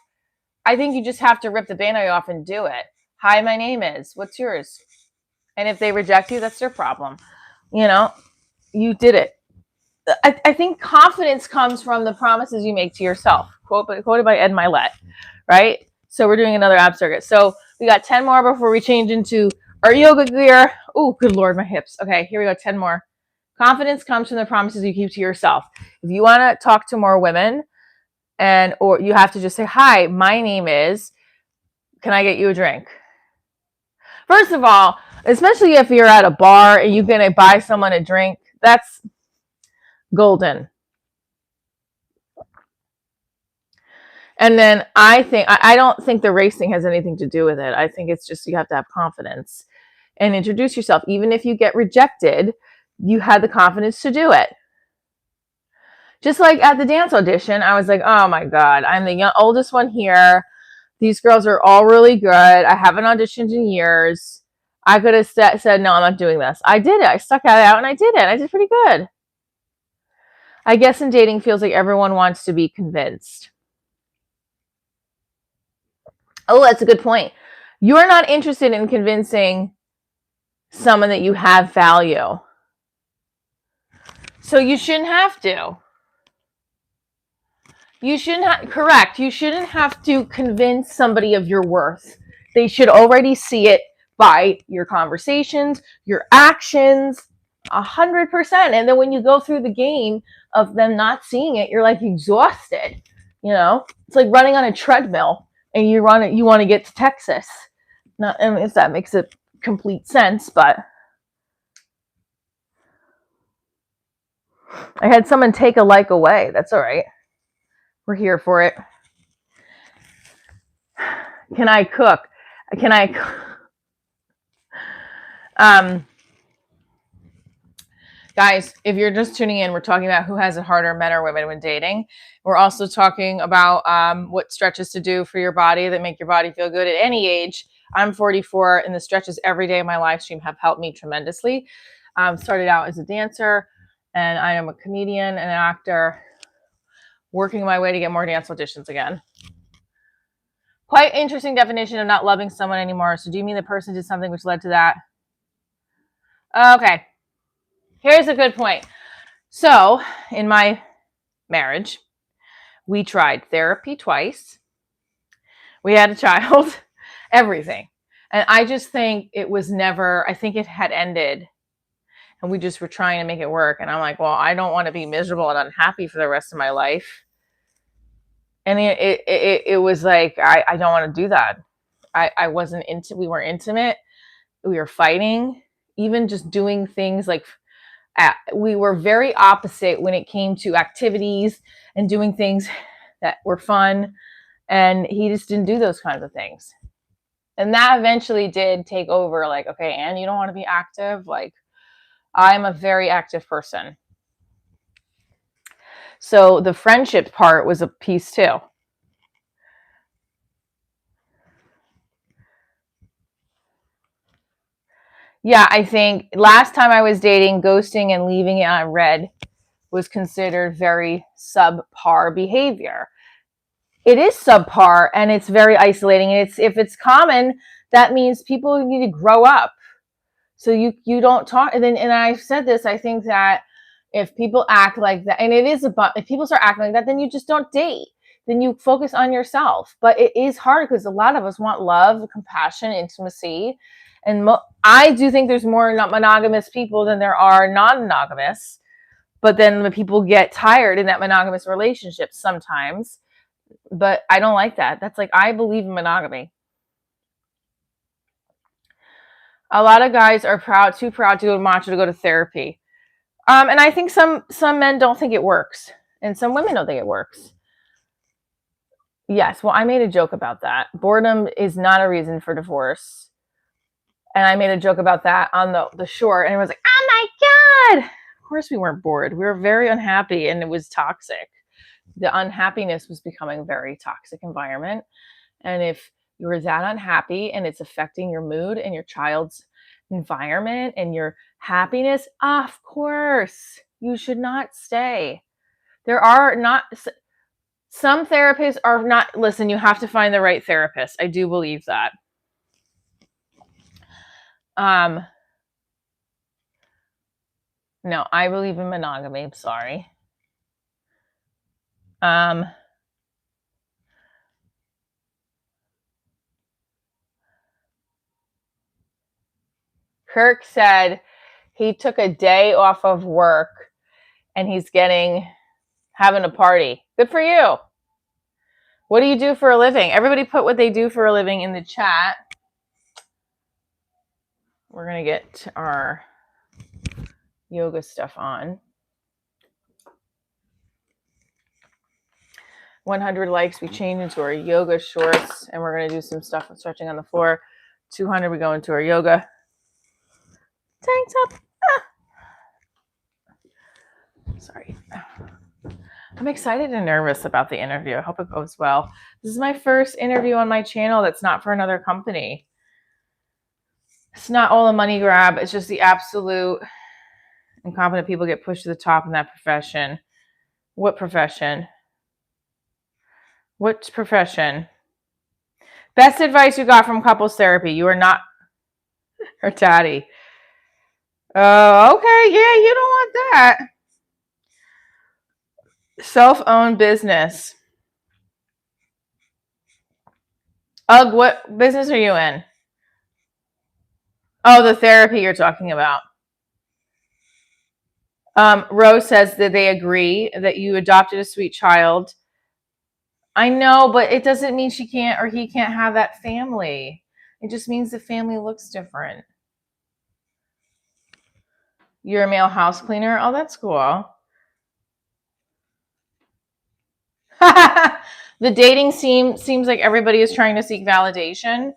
I think you just have to rip the band-aid off and do it. Hi, my name is. What's yours? And if they reject you, that's their problem. You know, you did it. I think confidence comes from the promises you make to yourself. Quoted by Ed Milet, right? So we're doing another ab circuit. So we got 10 more before we change into our yoga gear. Oh, good Lord, my hips. Okay, here we go, 10 more. Confidence comes from the promises you keep to yourself. If you want to talk to more women, or you have to just say, hi, my name is, can I get you a drink? First of all, especially if you're at a bar and you're going to buy someone a drink, that's golden. And then I don't think the racing has anything to do with it. I think it's just you have to have confidence and introduce yourself. Even if you get rejected, you had the confidence to do it. Just like at the dance audition, I was like, oh my God, I'm the oldest one here. These girls are all really good. I haven't auditioned in years. I could have said, no, I'm not doing this. I did it. I stuck it out and I did it. I did pretty good. I guess in dating feels like everyone wants to be convinced. Oh, that's a good point. You're not interested in convincing someone that you have value. So you shouldn't have to. Correct. You shouldn't have to convince somebody of your worth. They should already see it by your conversations, your actions, 100%. And then when you go through the game of them not seeing it, you're like exhausted. You know, it's like running on a treadmill and you want to get to Texas. Not, I mean, if that makes it complete sense, but I had someone take a like away. That's all right. We're here for it. Can I cook? Guys, if you're just tuning in, we're talking about who has it harder, men or women, when dating. We're also talking about what stretches to do for your body that make your body feel good at any age. I'm 44, and the stretches every day of my live stream have helped me tremendously. Started out as a dancer, and I am a comedian and an actor, working my way to get more dance auditions again. Quite interesting definition of not loving someone anymore. So do you mean the person did something which led to that? Okay. Here's a good point. So in my marriage, we tried therapy twice. We had a child, everything. And I just think it was never, I think it had ended and we just were trying to make it work. And I'm like, well, I don't want to be miserable and unhappy for the rest of my life. And it was like, I don't want to do that. I wasn't we weren't intimate. We were fighting, even just doing things like, we were very opposite when it came to activities and doing things that were fun. And he just didn't do those kinds of things. And that eventually did take over, like, okay, Anne, you don't want to be active? Like, I'm a very active person. So the friendship part was a piece too. Yeah, I think last time I was dating, ghosting and leaving it on red was considered very subpar behavior. It is subpar and it's very isolating. And if it's common, that means people need to grow up. So you don't talk. And I've said this, I think that if people act like that, and it is if people start acting like that, then you just don't date. Then you focus on yourself. But it is hard because a lot of us want love, compassion, intimacy. And I do think there's more monogamous people than there are non-monogamous. But then the people get tired in that monogamous relationship sometimes. But I don't like that. That's like, I believe in monogamy. A lot of guys are too proud to go to macho to go to therapy. And I think some men don't think it works. And some women don't think it works. Yes, well, I made a joke about that. Boredom is not a reason for divorce. And I made a joke about that on the short. And it was like, oh my God. Of course we weren't bored. We were very unhappy and it was toxic. The unhappiness was becoming a very toxic environment. And if you were that unhappy and it's affecting your mood and your child's environment and your happiness, of course, you should not stay. There are not, some therapists are not, listen, you have to find the right therapist. I do believe that. No, I believe in monogamy. I'm sorry. Kirk said he took a day off of work and he's having a party. Good for you. What do you do for a living? Everybody put what they do for a living in the chat. We're going to get our yoga stuff on. 100 likes, we change into our yoga shorts, and we're going to do some stuff with stretching on the floor. 200, we go into our yoga tank top. Sorry. I'm excited and nervous about the interview. I hope it goes well. This is my first interview on my channel that's not for another company. It's not all a money grab. It's just the absolute incompetent people get pushed to the top in that profession. What profession? What profession? Best advice you got from couples therapy. You are not her daddy. Oh, okay. Yeah, you don't want that. Self-owned business. Ugh, what business are you in? Oh, the therapy you're talking about. Rose says that they agree that you adopted a sweet child. I know, but it doesn't mean she can't or he can't have that family. It just means the family looks different. You're a male house cleaner? Oh, that's cool. The dating seems like everybody is trying to seek validation.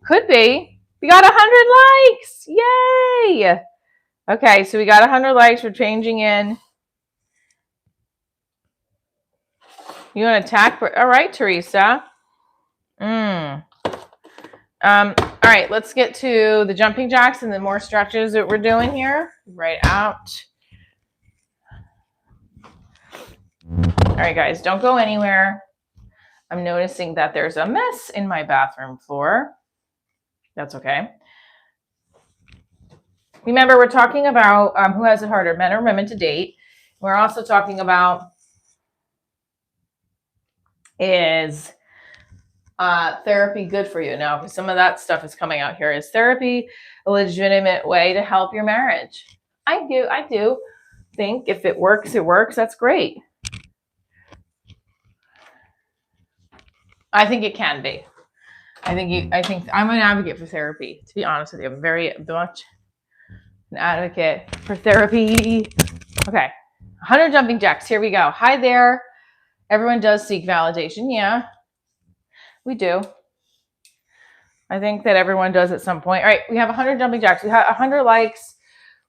Could be. We got 100 likes. Yay. Okay, so we got 100 likes. We're changing in. You want to attack? All right, Teresa. All right, let's get to the jumping jacks and the more stretches that we're doing here. Right out. All right, guys, don't go anywhere. I'm noticing that there's a mess in my bathroom floor. That's okay. Remember, we're talking about who has it harder, men or women to date. We're also talking about is therapy good for you? Now, some of that stuff is coming out here. Is therapy a legitimate way to help your marriage? I do think if it works, it works. That's great. I think it can be. I think I'm an advocate for therapy, to be honest with you. I'm very much an advocate for therapy. Okay. 100 jumping jacks. Here we go. Hi there. Everyone does seek validation. Yeah, we do. I think that everyone does at some point. All right. We have 100 jumping jacks. We have 100 likes.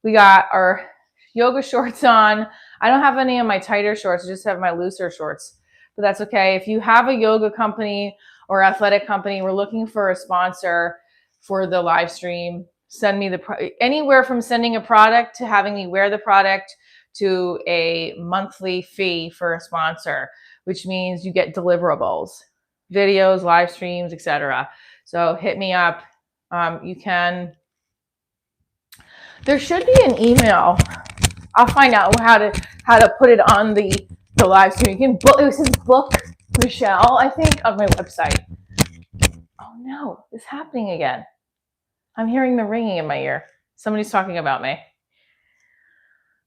We got our yoga shorts on. I don't have any of my tighter shorts. I just have my looser shorts, but that's okay. If you have a yoga company or athletic company, we're looking for a sponsor for the live stream. Send me anywhere from sending a product to having me wear the product to a monthly fee for a sponsor, which means you get deliverables, videos, live streams, etc. So hit me up. There should be an email. I'll find out how to put it on the live stream. You can book. It says book Michelle, I think, on my website. Oh no, it's happening again. I'm hearing the ringing in my ear. Somebody's talking about me.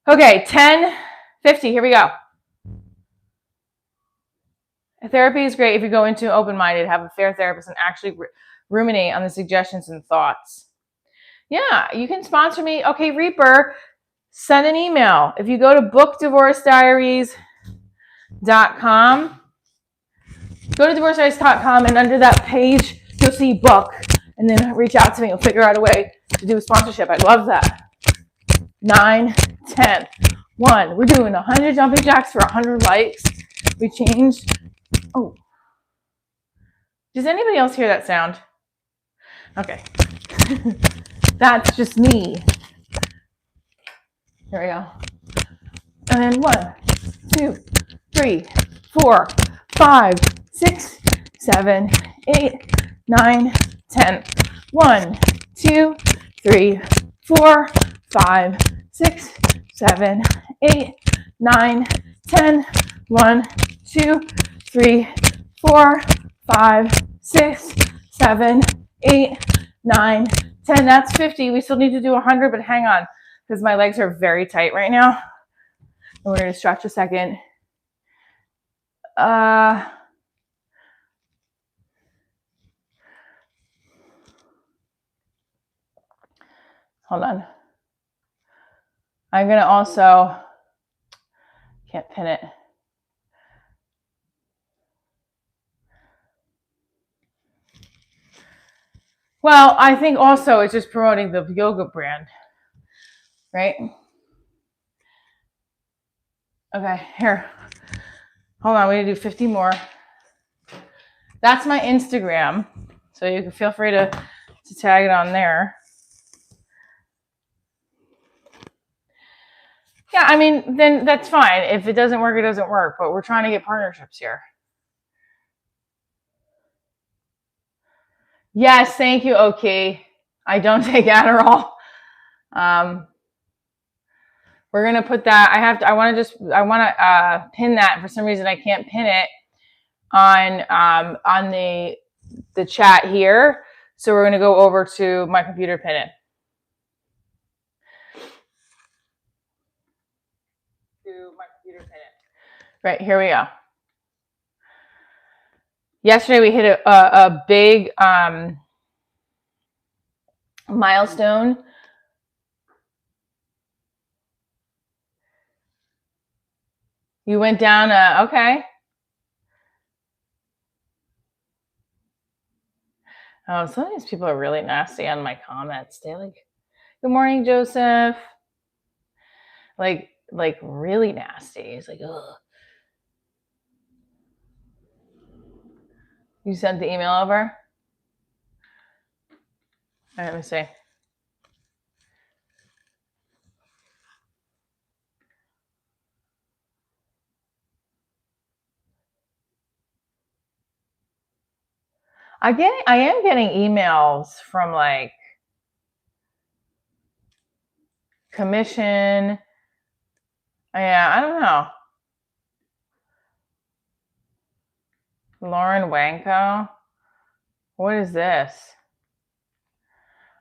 Okay, 10:50. Here we go. Therapy is great if you go into open-minded, have a fair therapist, and actually ruminate on the suggestions and thoughts. Yeah, you can sponsor me. Okay, Reaper, send an email. If you go to bookdivorcediaries.com, go to divorcediaries.com, and under that page, you'll see book, and then reach out to me. We'll figure out a way to do a sponsorship. I'd love that. 9, 10, 1. We're doing 100 jumping jacks for 100 likes. We changed. Oh. Does anybody else hear that sound? Okay. That's just me. Here we go. And then 1, 2, 3, 4, 5, 6, 7, 8, 9, 10. 1, 2, 3, 4, 5, 6, 7, 8, 9, 10. 1, 2, 3, 4, 5, 6, 7, 8, 9, 10. That's 50. We still need to do 100, but hang on, because my legs are very tight right now. And we're going to stretch a second. Hold on. I'm going to also, can't pin it. Well, I think also it's just promoting the yoga brand, right? Okay, here. Hold on, we're going to do 50 more. That's my Instagram, so you can feel free to tag it on there. Yeah, I mean, then that's fine. If it doesn't work, it doesn't work, but we're trying to get partnerships here. Yes, thank you, OK. I don't take Adderall. We're gonna put that. I want to pin that. For some reason, I can't pin it on the chat here. So we're gonna go over to my computer, pin it. Right, here we go. Yesterday we hit a big milestone. You went down, okay. Oh, some of these people are really nasty on my comments. They're like, good morning, Joseph. Like really nasty. It's like, ugh. You sent the email over? All right, let me see. I am getting emails from like commission. Yeah, I don't know. Lauren Wanko. What is this?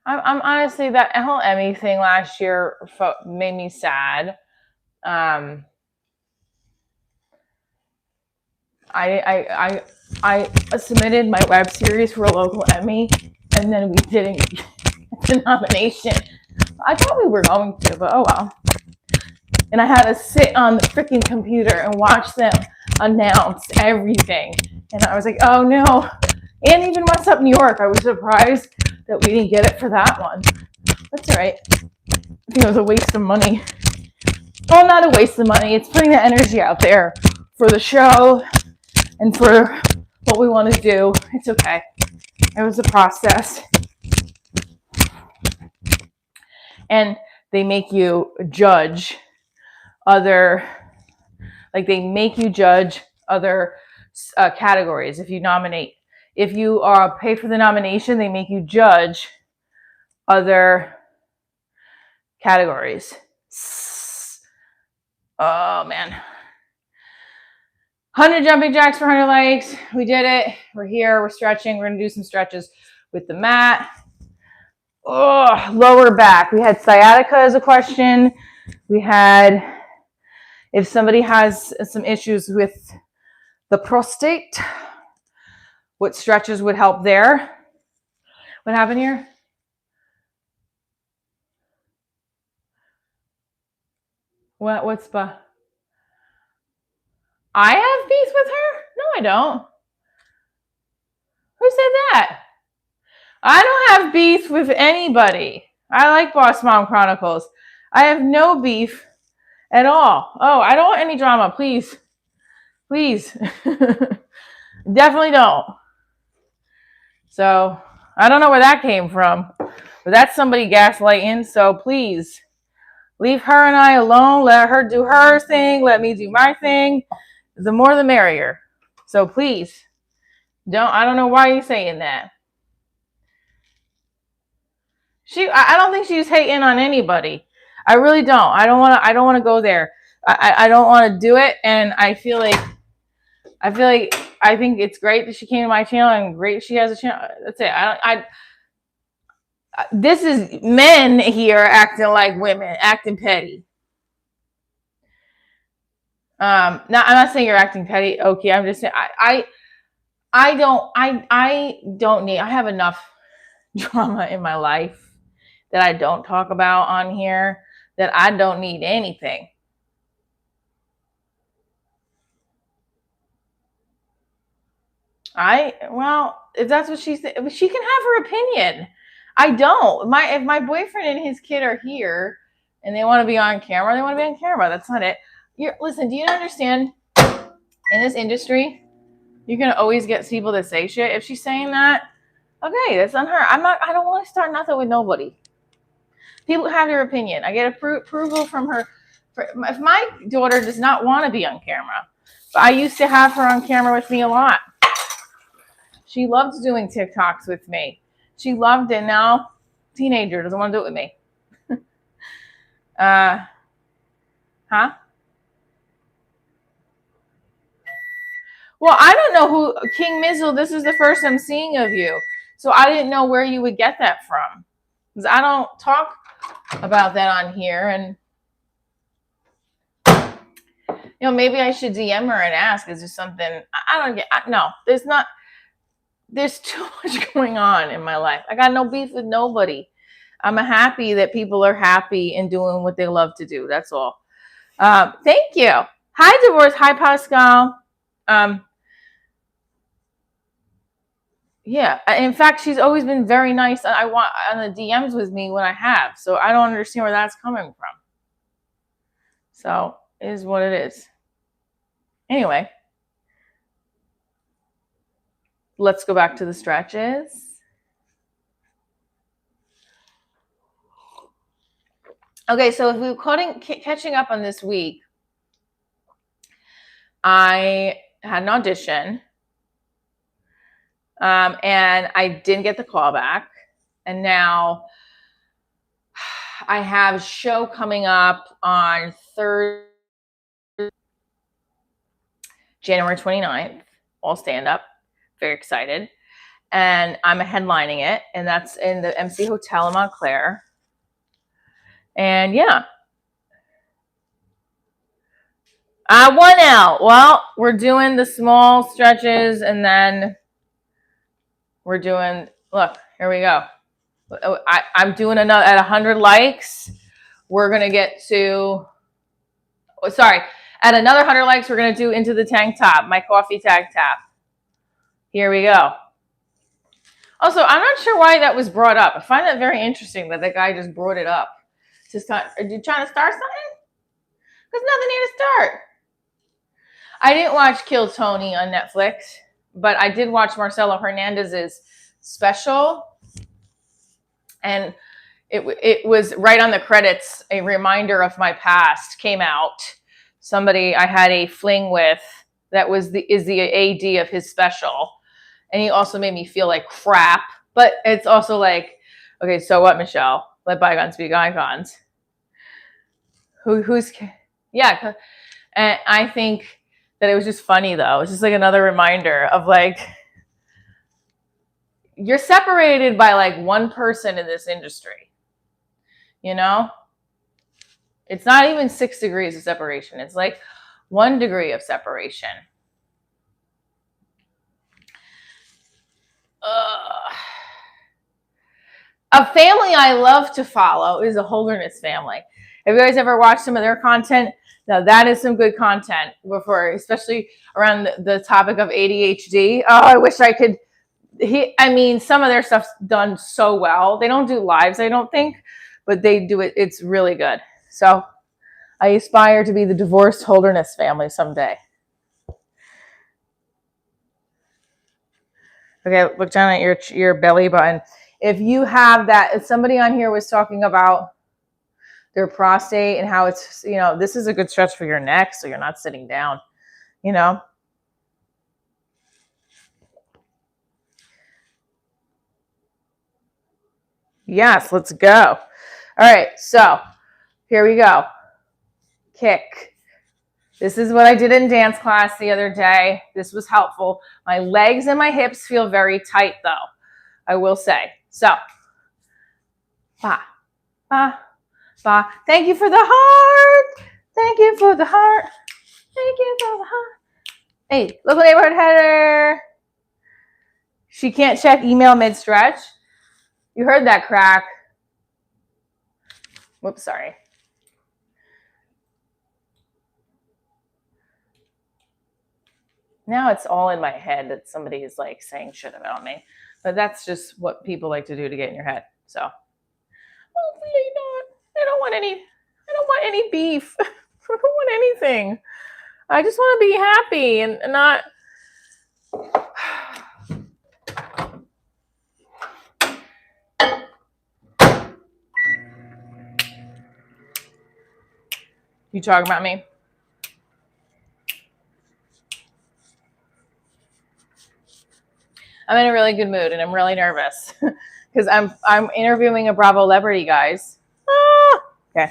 I'm honestly, that whole Emmy thing last year made me sad. I submitted my web series for a local Emmy, and then we didn't get the nomination. I thought we were going to, but oh well. And I had to sit on the freaking computer and watch them announce everything. And I was like, oh no. And even What's Up New York, I was surprised that we didn't get it for that one. That's all right. I think it was a waste of money. Well, not a waste of money. It's putting the energy out there for the show and for what we want to do. It's okay. It was a process. And they make you judge other, like they make you judge other categories. If you nominate, if you pay for the nomination, they make you judge other categories. Oh man. 100 jumping jacks for 100 likes. We did it. We're here. We're stretching. We're going to do some stretches with the mat. Oh, lower back. We had sciatica as a question. We had if somebody has some issues with the prostate, what stretches would help there? What happened here? What's I have beef with her? No, I don't. Who said that? I don't have beef with anybody. I like Boss Mom Chronicles. I have no beef at all. Oh, I don't want any drama, please. Please. Definitely don't. So, I don't know where that came from, but that's somebody gaslighting. So, please, leave her and I alone. Let her do her thing. Let me do my thing. The more the merrier. So, please, I don't know why you're saying that. I don't think she's hating on anybody. I really don't. I don't want to go there. I don't want to do it. And I think it's great that she came to my channel and great she has a channel. That's it. This is men here acting like women, acting petty. I'm not saying you're acting petty. Okay. I'm just saying, I don't need, I have enough drama in my life that I don't talk about on here, that I don't need anything. If that's what she can have her opinion. I don't. If my boyfriend and his kid are here and they want to be on camera, they want to be on camera. That's not it. Listen, do you understand? In this industry, you're gonna always get people that say shit. If she's saying that, okay, that's on her. I don't want to start nothing with nobody. People have their opinion. I get approval from her. If my daughter does not want to be on camera, but I used to have her on camera with me a lot. She loved doing TikToks with me. She loved it. Now, teenager doesn't want to do it with me. Huh? Well, I don't know who King Mizzle. This is the first I'm seeing of you, so I didn't know where you would get that from, because I don't talk about that on here. And maybe I should DM her and ask. Is there something I don't get? No, there's not. There's too much going on in my life. I got no beef with nobody. I'm happy that people are happy and doing what they love to do. That's all. Thank you. Hi, Divorce. Hi, Pascal. Yeah. In fact, she's always been very nice. I want on the DMs with me when I have. So I don't understand where that's coming from. So it is what it is. Anyway. Let's go back to the stretches. Okay, so if we were catching up on this week, I had an audition, and I didn't get the call back. And now I have a show coming up on Thursday, January 29th, all stand up. Very excited. And I'm headlining it, and that's in the MC Hotel in Montclair. And yeah. 1L. Well, we're doing the small stretches, and then we're doing, look, here we go. I'm doing another at 100 likes. We're going to get to, at another 100 likes, we're going to do Into the Tank Top, my coffee tank top. Here we go. Also, I'm not sure why that was brought up. I find that very interesting that the guy just brought it up. Are you trying to start something? There's nothing here to start. I didn't watch Kill Tony on Netflix, but I did watch Marcelo Hernandez's special. And it was right on the credits. A reminder of my past came out. Somebody I had a fling with that is the AD of his special, and he also made me feel like crap. But it's also like, okay, so what, Michelle? Let bygones be bygones. Who's yeah, and I think that it was just funny though. It's just like another reminder of like, you're separated by like one person in this industry. You know, it's not even 6 degrees of separation. It's like 1 degree of separation. A family I love to follow is the Holderness family. Have you guys ever watched some of their content? Now that is some good content before, especially around the topic of ADHD. Oh, I wish I could. Some of their stuff's done so well. They don't do lives, I don't think, but they do it. It's really good. So I aspire to be the divorced Holderness family someday. Okay, look down at your belly button. If you have that, if somebody on here was talking about their prostate and how it's, this is a good stretch for your neck so you're not sitting down, Yes, let's go. All right, so here we go. Kick. This is what I did in dance class the other day. This was helpful. My legs and my hips feel very tight though, I will say. So, ba, ba, ba. Thank you for the heart. Thank you for the heart. Thank you for the heart. Hey, local neighborhood header. She can't check email mid-stretch. You heard that crack. Whoops, sorry. Now it's all in my head that somebody is like saying shit about me. But that's just what people like to do to get in your head. So hopefully not. I don't want any beef. I don't want anything. I just want to be happy and not. You talking about me? I'm in a really good mood and I'm really nervous because I'm interviewing a Bravo celebrity, guys. Okay.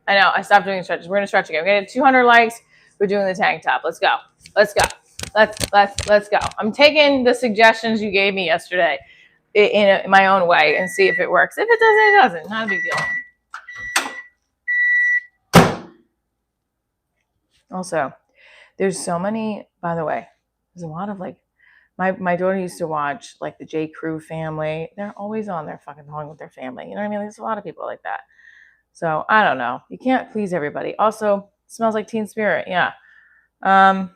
I know. I stopped doing stretches. We're gonna stretch again. We're gonna get 200 likes. We're doing the tank top. Let's go. Let's go. Let's go. I'm taking the suggestions you gave me yesterday in my own way and see if it works. If it doesn't, it doesn't. Not a big deal. Also, there's so many. By the way, there's a lot of like. My daughter used to watch like the J. Crew family. They're always on there fucking hung with their family. You know what I mean? There's a lot of people like that. So I don't know. You can't please everybody. Also, smells like Teen Spirit. Yeah. Let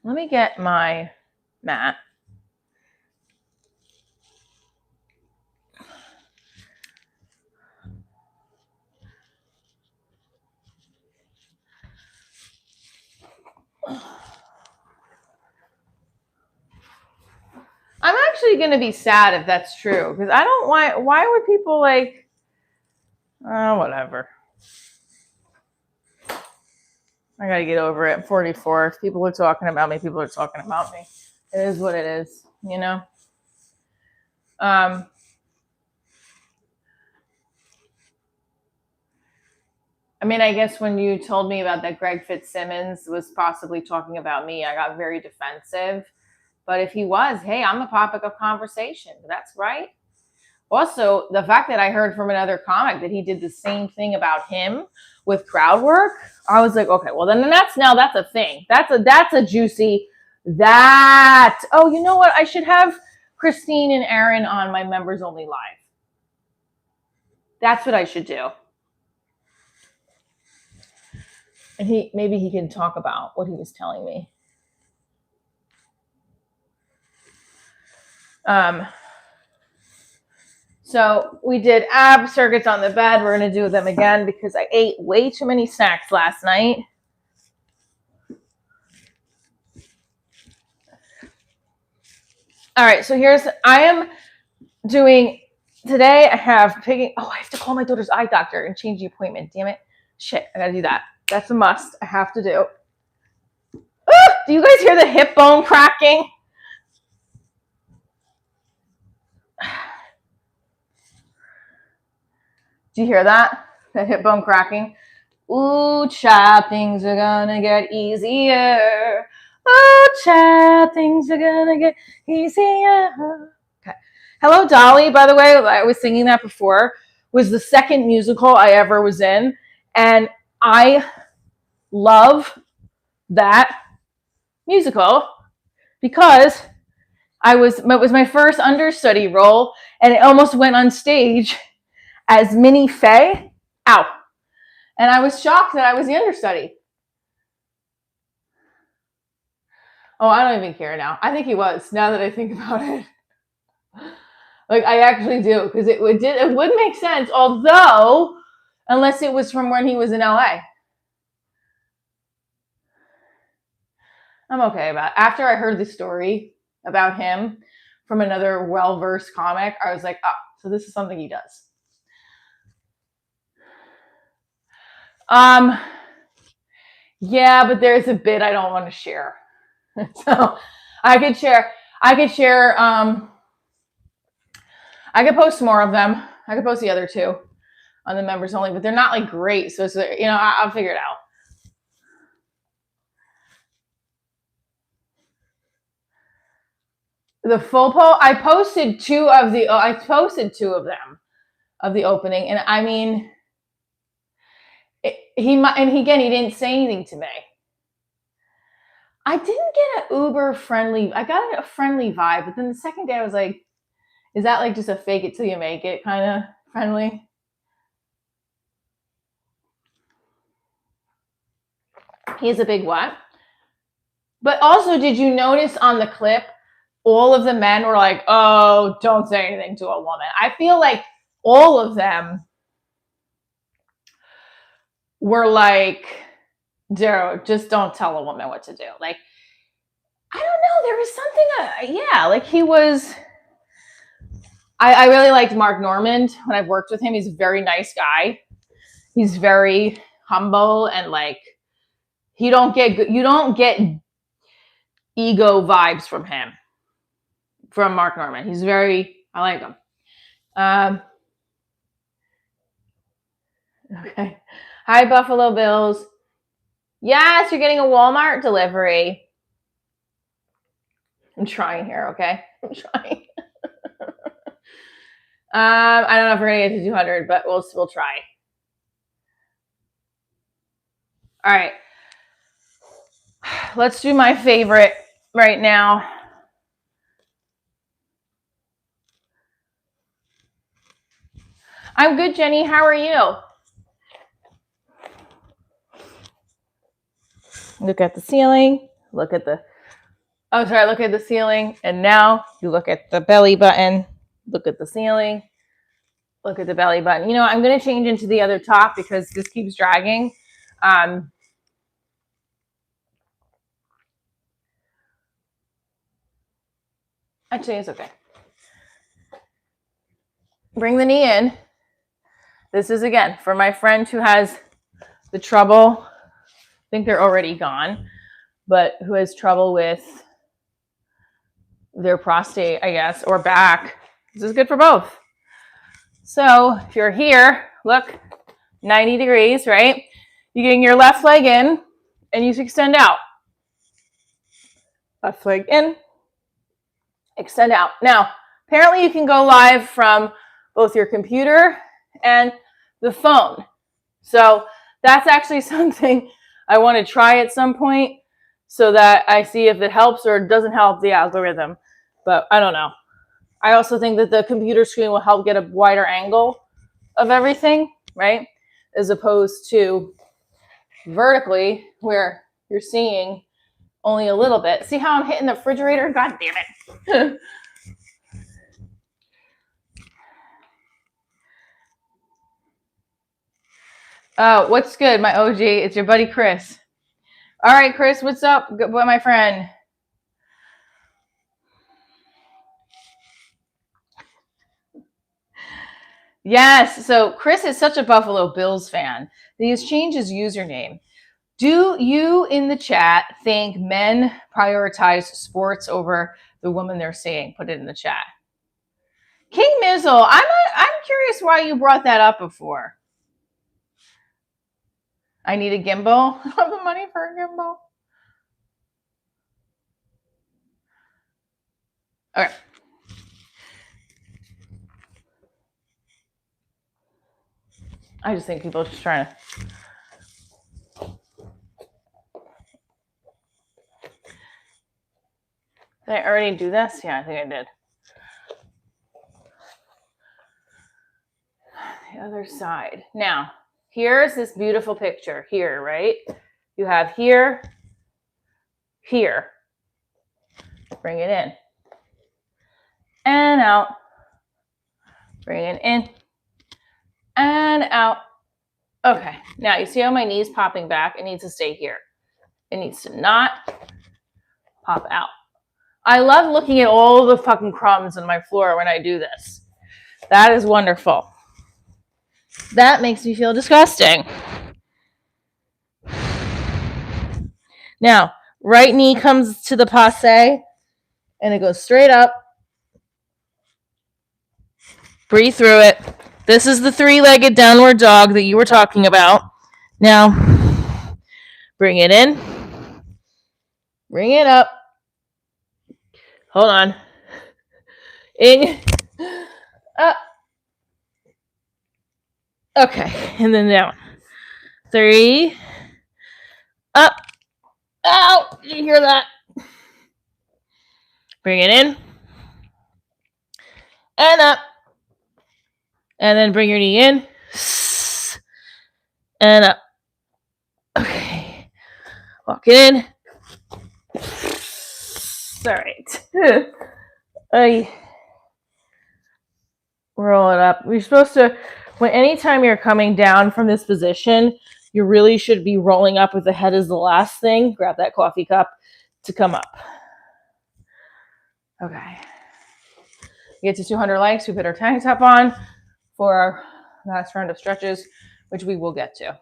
me get my mat. I'm actually going to be sad if that's true because I don't why would people like whatever. I got to get over it. I'm 44. If people are talking about me, people are talking about me. It is what it is, you know? I mean, I guess when you told me about that Greg Fitzsimmons was possibly talking about me, I got very defensive. But if he was, hey, I'm a topic of conversation. That's right. Also, the fact that I heard from another comic that he did the same thing about him with crowd work, I was like, okay, well then that's a thing. That's a juicy that. Oh, you know what? I should have Christine and Aaron on my members only live. That's what I should do. And maybe he can talk about what he was telling me. So we did ab circuits on the bed. We're going to do them again because I ate way too many snacks last night. All right, so I am doing, today I have I have to call my daughter's eye doctor and change the appointment. Damn it. Shit, I gotta do that. That's a must. I have to do. Do you guys hear the hip bone cracking? Do you hear that? That hip bone cracking? Ooh, child, things are gonna get easier. Ooh, child, things are gonna get easier. Okay. Hello, Dolly, by the way, I was singing that before, was the second musical I ever was in. And I love that musical because it was my first understudy role, and it almost went on stage as Minnie Faye. Ow. And I was shocked that I was the understudy. Oh, I don't even care now. I think he was, now that I think about it. Like, I actually do, because it would make sense, although, unless it was from when he was in LA. I'm okay about it. After I heard the story about him from another well-versed comic, I was like, oh, so this is something he does. Yeah, but there's a bit I don't want to share. So I could share, I could post more of them. I could post the other two on the members only, but they're not like great. So it's, I'll figure it out. The full poll, I posted two of them of the opening. And I mean, he didn't say anything to me. I didn't get an uber friendly, I got a friendly vibe, but then the second day I was like, is that like just a fake it till you make it kind of friendly? He's a big what? But also, did you notice on the clip, all of the men were like, oh, don't say anything to a woman. I feel like all of them were like, dude, just don't tell a woman what to do. Like, I don't know. There was something, like he was, I really liked Mark Normand when I've worked with him. He's a very nice guy. He's very humble, and like, you don't get ego vibes from him, from Mark Normand. I like him. Okay. Hi, Buffalo Bills. Yes, you're getting a Walmart delivery. I'm trying here, okay? I'm trying. I don't know if we're gonna get to 200, but we'll try. All right. Let's do my favorite right now. I'm good, Jenny. How are you? Look at the ceiling. Look at the ceiling. And now you look at the belly button. Look at the ceiling. Look at the belly button. I'm going to change into the other top because this keeps dragging. Actually, it's okay. Bring the knee in. This is, again, for my friend who has the trouble. I think they're already gone, but who has trouble with their prostate, I guess, or back. This is good for both. So if you're here, look, 90 degrees, right? You're getting your left leg in, and you extend out. Left leg in, extend out. Now, apparently you can go live from both your computer and the phone. So that's actually something I want to try at some point so that I see if it helps or doesn't help the algorithm. But I don't know. I also think that the computer screen will help get a wider angle of everything, right? As opposed to vertically where you're seeing only a little bit. See how I'm hitting the refrigerator? God damn it. What's good, my OG? It's your buddy Chris. All right, Chris, what's up, my friend? Yes. So Chris is such a Buffalo Bills fan that he has changed his username. Do you in the chat think men prioritize sports over the woman they're seeing? Put it in the chat. King Mizzle, I'm curious why you brought that up before. I need a gimbal. I don't have the money for a gimbal. Okay. I just think people are just trying to. Did I already do this? Yeah, I think I did. The other side. Now, here's this beautiful picture here, right? You have here, here. Bring it in. And out. Bring it in. And out. Okay. Now, you see how my knee's popping back? It needs to stay here. It needs to not pop out. I love looking at all the fucking crumbs on my floor when I do this. That is wonderful. That makes me feel disgusting. Now, right knee comes to the passe, and it goes straight up. Breathe through it. This is the 3-legged downward dog that you were talking about. Now, bring it in. Bring it up. Hold on. In. Up. Okay, and then down. 3. Up. Out. Did you hear that? Bring it in. And up. And then bring your knee in. And up. Okay. Walk it in. All right. Roll it up. You're supposed to, anytime you're coming down from this position, you really should be rolling up with the head as the last thing. Grab that coffee cup to come up. Okay. Get to 200 likes. We put our tank top on for our last round of stretches, which we will get to.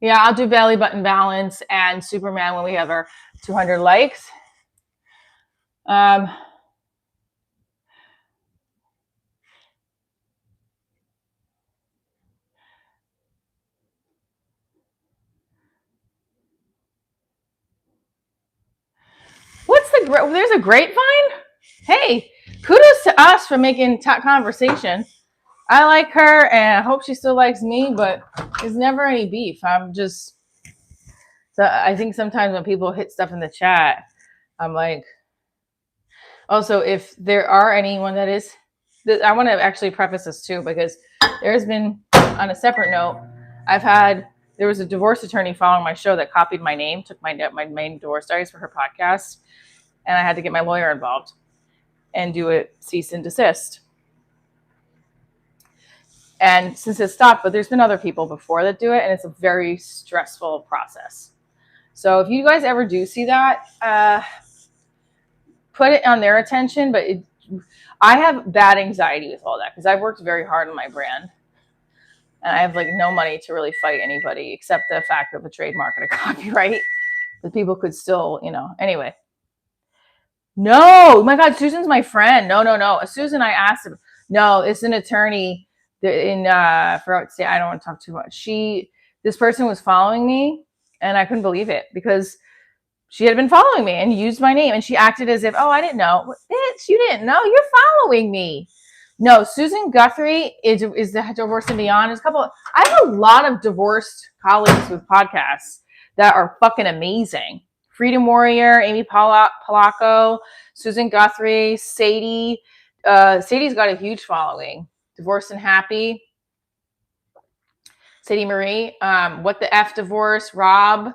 Yeah, I'll do belly button balance and Superman when we have our 200 likes. There's a grapevine? Hey, kudos to us for making top conversation. I like her and I hope she still likes me, but there's never any beef. So I think sometimes when people hit stuff in the chat, I'm like, also, if there are anyone that is, I want to actually preface this too, because there's been, on a separate note, there was a divorce attorney following my show that copied my name, took my main divorce diaries for her podcast, and I had to get my lawyer involved and do a cease and desist. And since it stopped, but there's been other people before that do it, and it's a very stressful process. So if you guys ever do see that, put it on their attention. But I have bad anxiety with all that because I've worked very hard on my brand. And I have like no money to really fight anybody except the fact of a trademark and a copyright. That people could still, anyway. No, my God, Susan's my friend. No. Susan, I asked him. No, it's an attorney I don't want to talk too much. This person was following me and I couldn't believe it because she had been following me and used my name and she acted as if, oh, I didn't know. Bitch, you didn't know? You're following me. No, Susan Guthrie is the Divorce and Beyond. I have a lot of divorced colleagues with podcasts that are fucking amazing. Freedom Warrior, Amy Polacco, Susan Guthrie, Sadie. Sadie's got a huge following. Divorced and Happy. Sadie Marie. What the F Divorce. Rob.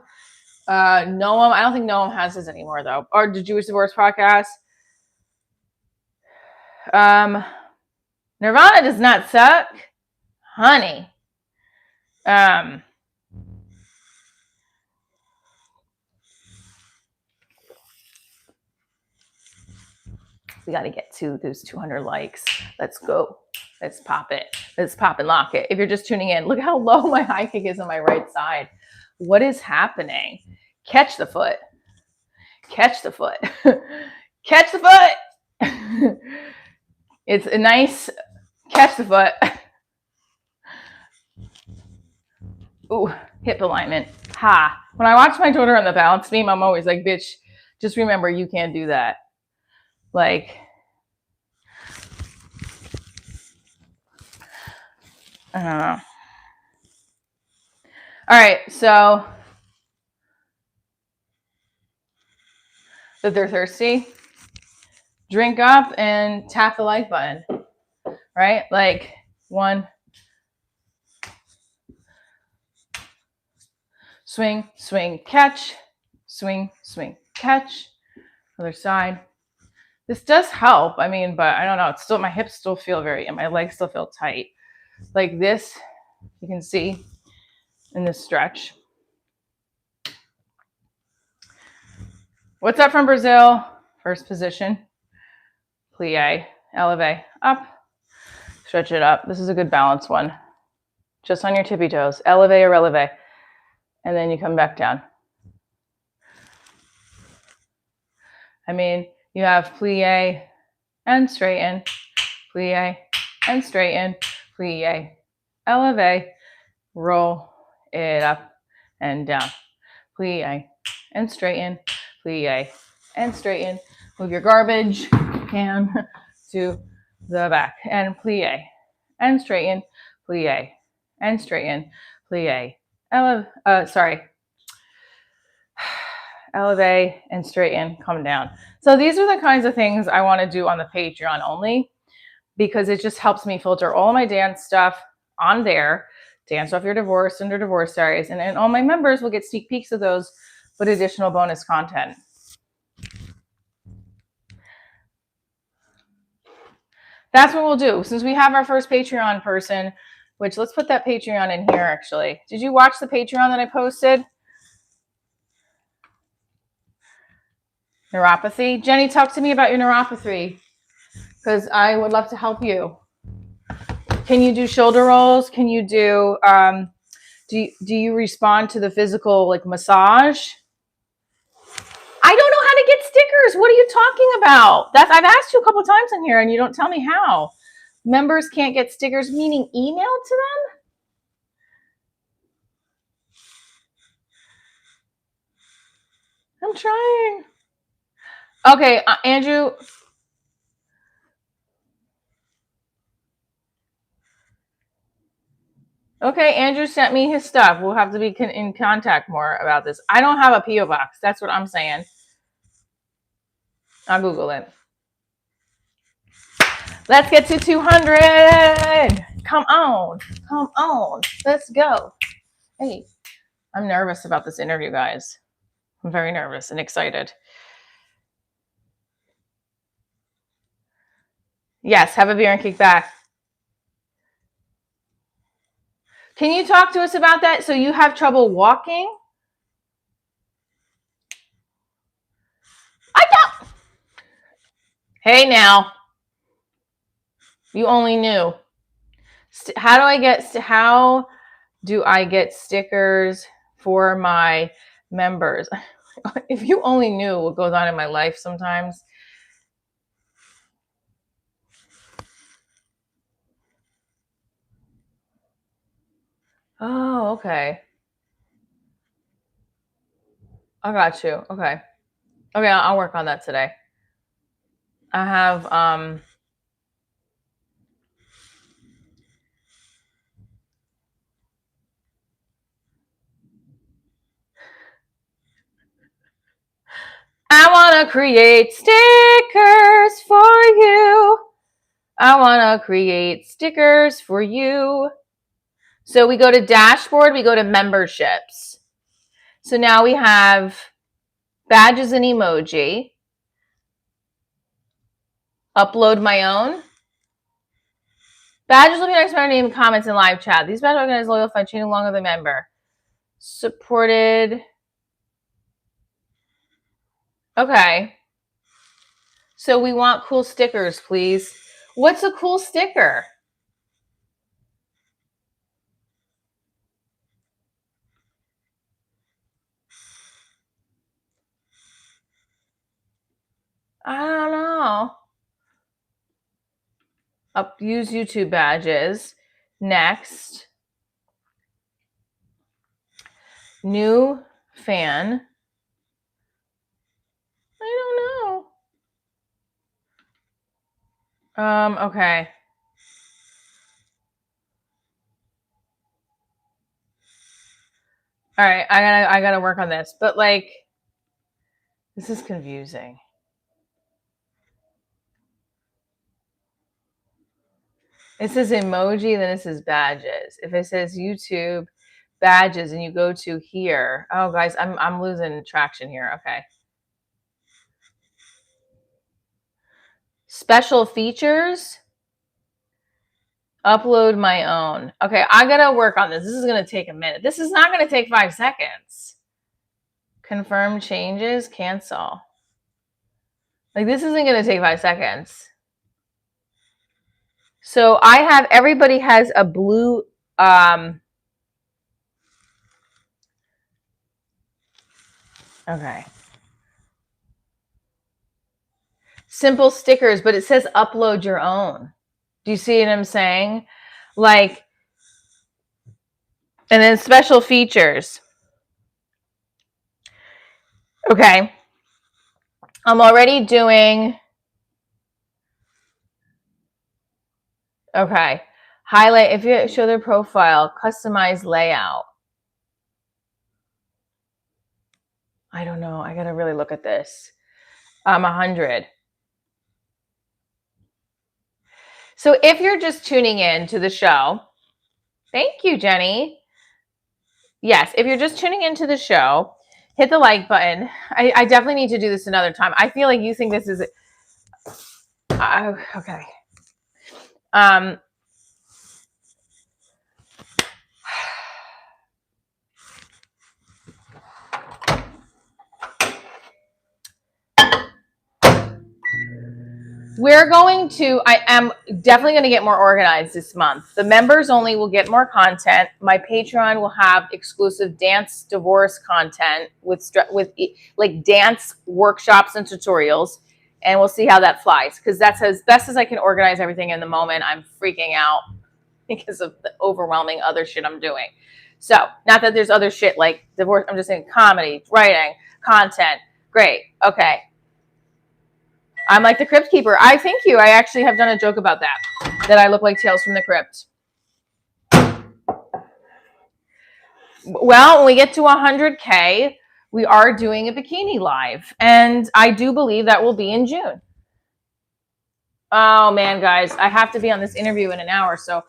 Noam. I don't think Noam has his anymore though. Or the Jewish Divorce Podcast. Nirvana does not suck. Honey. We got to get to those 200 likes. Let's go. Let's pop it. Let's pop and lock it. If you're just tuning in, look how low my high kick is on my right side. What is happening? Catch the foot. Catch the foot. Catch the foot. It's a nice catch the foot. Ooh, hip alignment. Ha. When I watch my daughter on the balance beam, I'm always like, bitch, just remember you can't do that. Like, I don't know. All right, so if they're thirsty, drink up and tap the like button, right? Like, one, swing, swing, catch, swing, swing, catch, other side. This does help. I mean, but I don't know. It's still, my hips still feel and my legs still feel tight. Like this, you can see in this stretch. What's up from Brazil? First position. Plie, elevate, up, stretch it up. This is a good balance one. Just on your tippy toes, elevate or releve. And then you come back down. I mean, you have plie and straighten, plie and straighten, plie, elevate, roll it up and down, plie and straighten, plie and straighten. Move your garbage can to the back and plie and straighten, plie and straighten, plie, elevate and straighten, come down. So these are the kinds of things I want to do on the Patreon only, because it just helps me filter all my dance stuff on there, Dance Off Your Divorce under Divorce Diaries, and then all my members will get sneak peeks of those with additional bonus content. That's what we'll do. Since we have our first Patreon person, which let's put that Patreon in here actually. Did you watch the Patreon that I posted? Neuropathy. Jenny, talk to me about your neuropathy, because I would love to help you. Can you do shoulder rolls? Can you do, do you respond to the physical, like massage? I don't know how to get stickers. What are you talking about? I've asked you a couple of times in here and you don't tell me how. Members can't get stickers, meaning emailed to them? I'm trying. Okay, Andrew. Okay, Andrew sent me his stuff. We'll have to be in contact more about this. I don't have a P.O. box. That's what I'm saying. I'll Google it. Let's get to 200. Come on. Come on. Let's go. Hey, I'm nervous about this interview, guys. I'm very nervous and excited. Yes, have a beer and kick back. Can you talk to us about that? So you have trouble walking? I don't. Hey now. You only knew. How do I get stickers for my members? If you only knew what goes on in my life sometimes. Oh, okay. I got you. Okay. Okay, I'll work on that today. I have I want to create stickers for you. I want to create stickers for you. So we go to dashboard, we go to memberships. So now we have badges and emoji. Upload my own. Badges will be next to my name, comments, and live chat. These badges organize loyal if I chain along with a member. Supported. Okay. So we want cool stickers, please. What's a cool sticker? I don't know. Use YouTube badges. Next. New fan. I don't know. Okay. All right, I gotta work on this. But like, this is confusing. It says emoji, then it says badges. If it says YouTube badges and you go to here, oh guys, I'm losing traction here. Okay. Special features. Upload my own. Okay, I gotta work on this. This is gonna take a minute. This is not gonna take 5 seconds. Confirm changes, cancel. Like this isn't gonna take 5 seconds. So I have, everybody has a blue, okay. Simple stickers, but it says upload your own. Do you see what I'm saying? Like, and then special features. Okay. I'm already doing, okay. Highlight, if you show their profile, customize layout. I don't know. I got to really look at this. 100. So if you're just tuning in to the show, thank you, Jenny. Yes, if you're just tuning into the show, hit the like button. I definitely need to do this another time. I feel like you think this is okay. I am definitely going to get more organized this month. The members only will get more content. My Patreon will have exclusive dance divorce content with like dance workshops and tutorials. And we'll see how that flies, because that's as best as I can organize everything in the moment. I'm freaking out because of the overwhelming other shit I'm doing. So not that there's other shit like divorce. I'm just saying comedy, writing, content. Great. Okay. I'm like the Crypt Keeper. I thank you. I actually have done a joke about that I look like Tales from the Crypt. Well, when we get to 100K, we are doing a bikini live. And I do believe that will be in June. Oh, man, guys. I have to be on this interview in an hour. So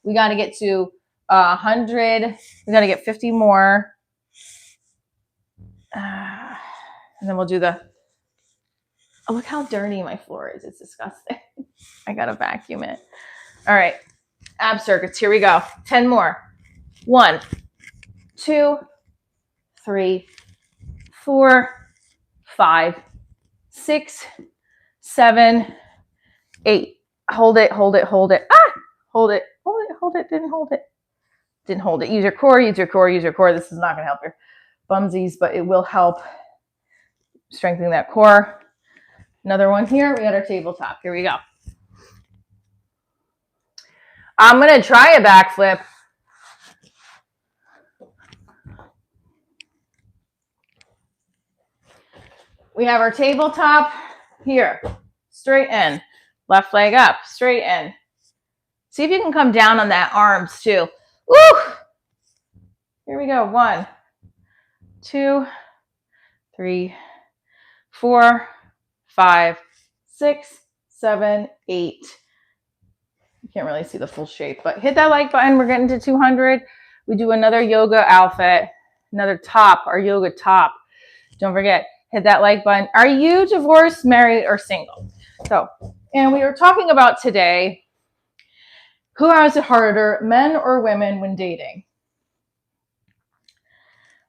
we got to get to 100. We got to get 50 more. And then we'll do the... Oh, look how dirty my floor is. It's disgusting. I got to vacuum it. All right. Ab circuits. Here we go. 10 more. 1, 2, 3, 4, 5, 6, 7, 8. Hold it, hold it, hold it. Ah! Hold it, hold it, hold it. Didn't hold it. Didn't hold it. Use your core, use your core, use your core. This is not going to help your bumsies, but it will help strengthen that core. Another one here. We got our tabletop. Here we go. I'm going to try a backflip. We have our tabletop here. Straight in. Left leg up. Straight in. See if you can come down on that arms too. Woo! Here we go. 1, 2, 3, 4, 5, 6, 7, 8. You can't really see the full shape, but hit that like button. We're getting to 200. We do another yoga outfit, another top, our yoga top. Don't forget, hit that like button. Are you divorced, married, or single? So, and we were talking about today, who has it harder, men or women, when dating?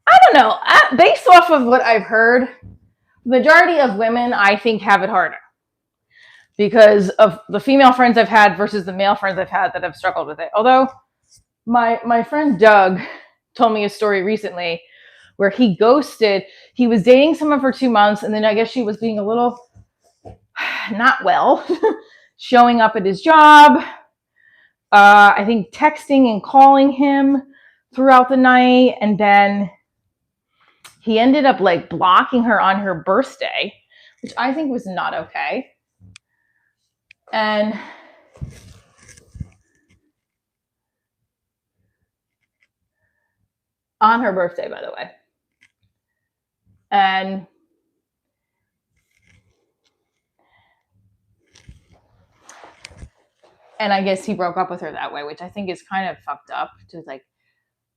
I don't know. Based off of what I've heard, the majority of women, I think, have it harder. because of the female friends I've had versus the male friends I've had that have struggled with it. Although my friend Doug told me a story recently where he ghosted. He was dating someone for 2 months, and then I guess she was being a little not well, showing up at his job. I think texting and calling him throughout the night, and then he ended up like blocking her on her birthday, which I think was not okay. And on her birthday, by the way. And I guess he broke up with her that way, which I think is kind of fucked up to like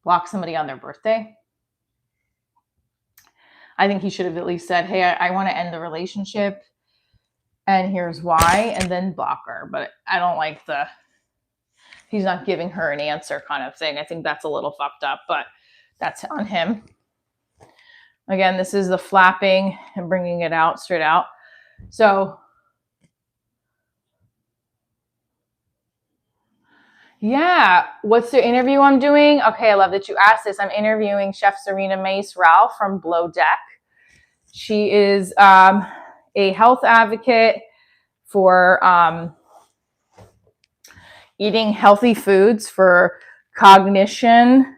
block somebody on their birthday. I think he should have at least said, hey, I want to end the relationship and here's why, and then block her. But I don't like he's not giving her an answer kind of thing. I think that's a little fucked up, but that's on him. Again, this is the flapping and bringing it out straight out. So yeah, what's the interview I'm doing? Okay, I love that you asked this. I'm interviewing Chef Serena Mace Ralph from Below Deck. She is a health advocate for eating healthy foods for cognition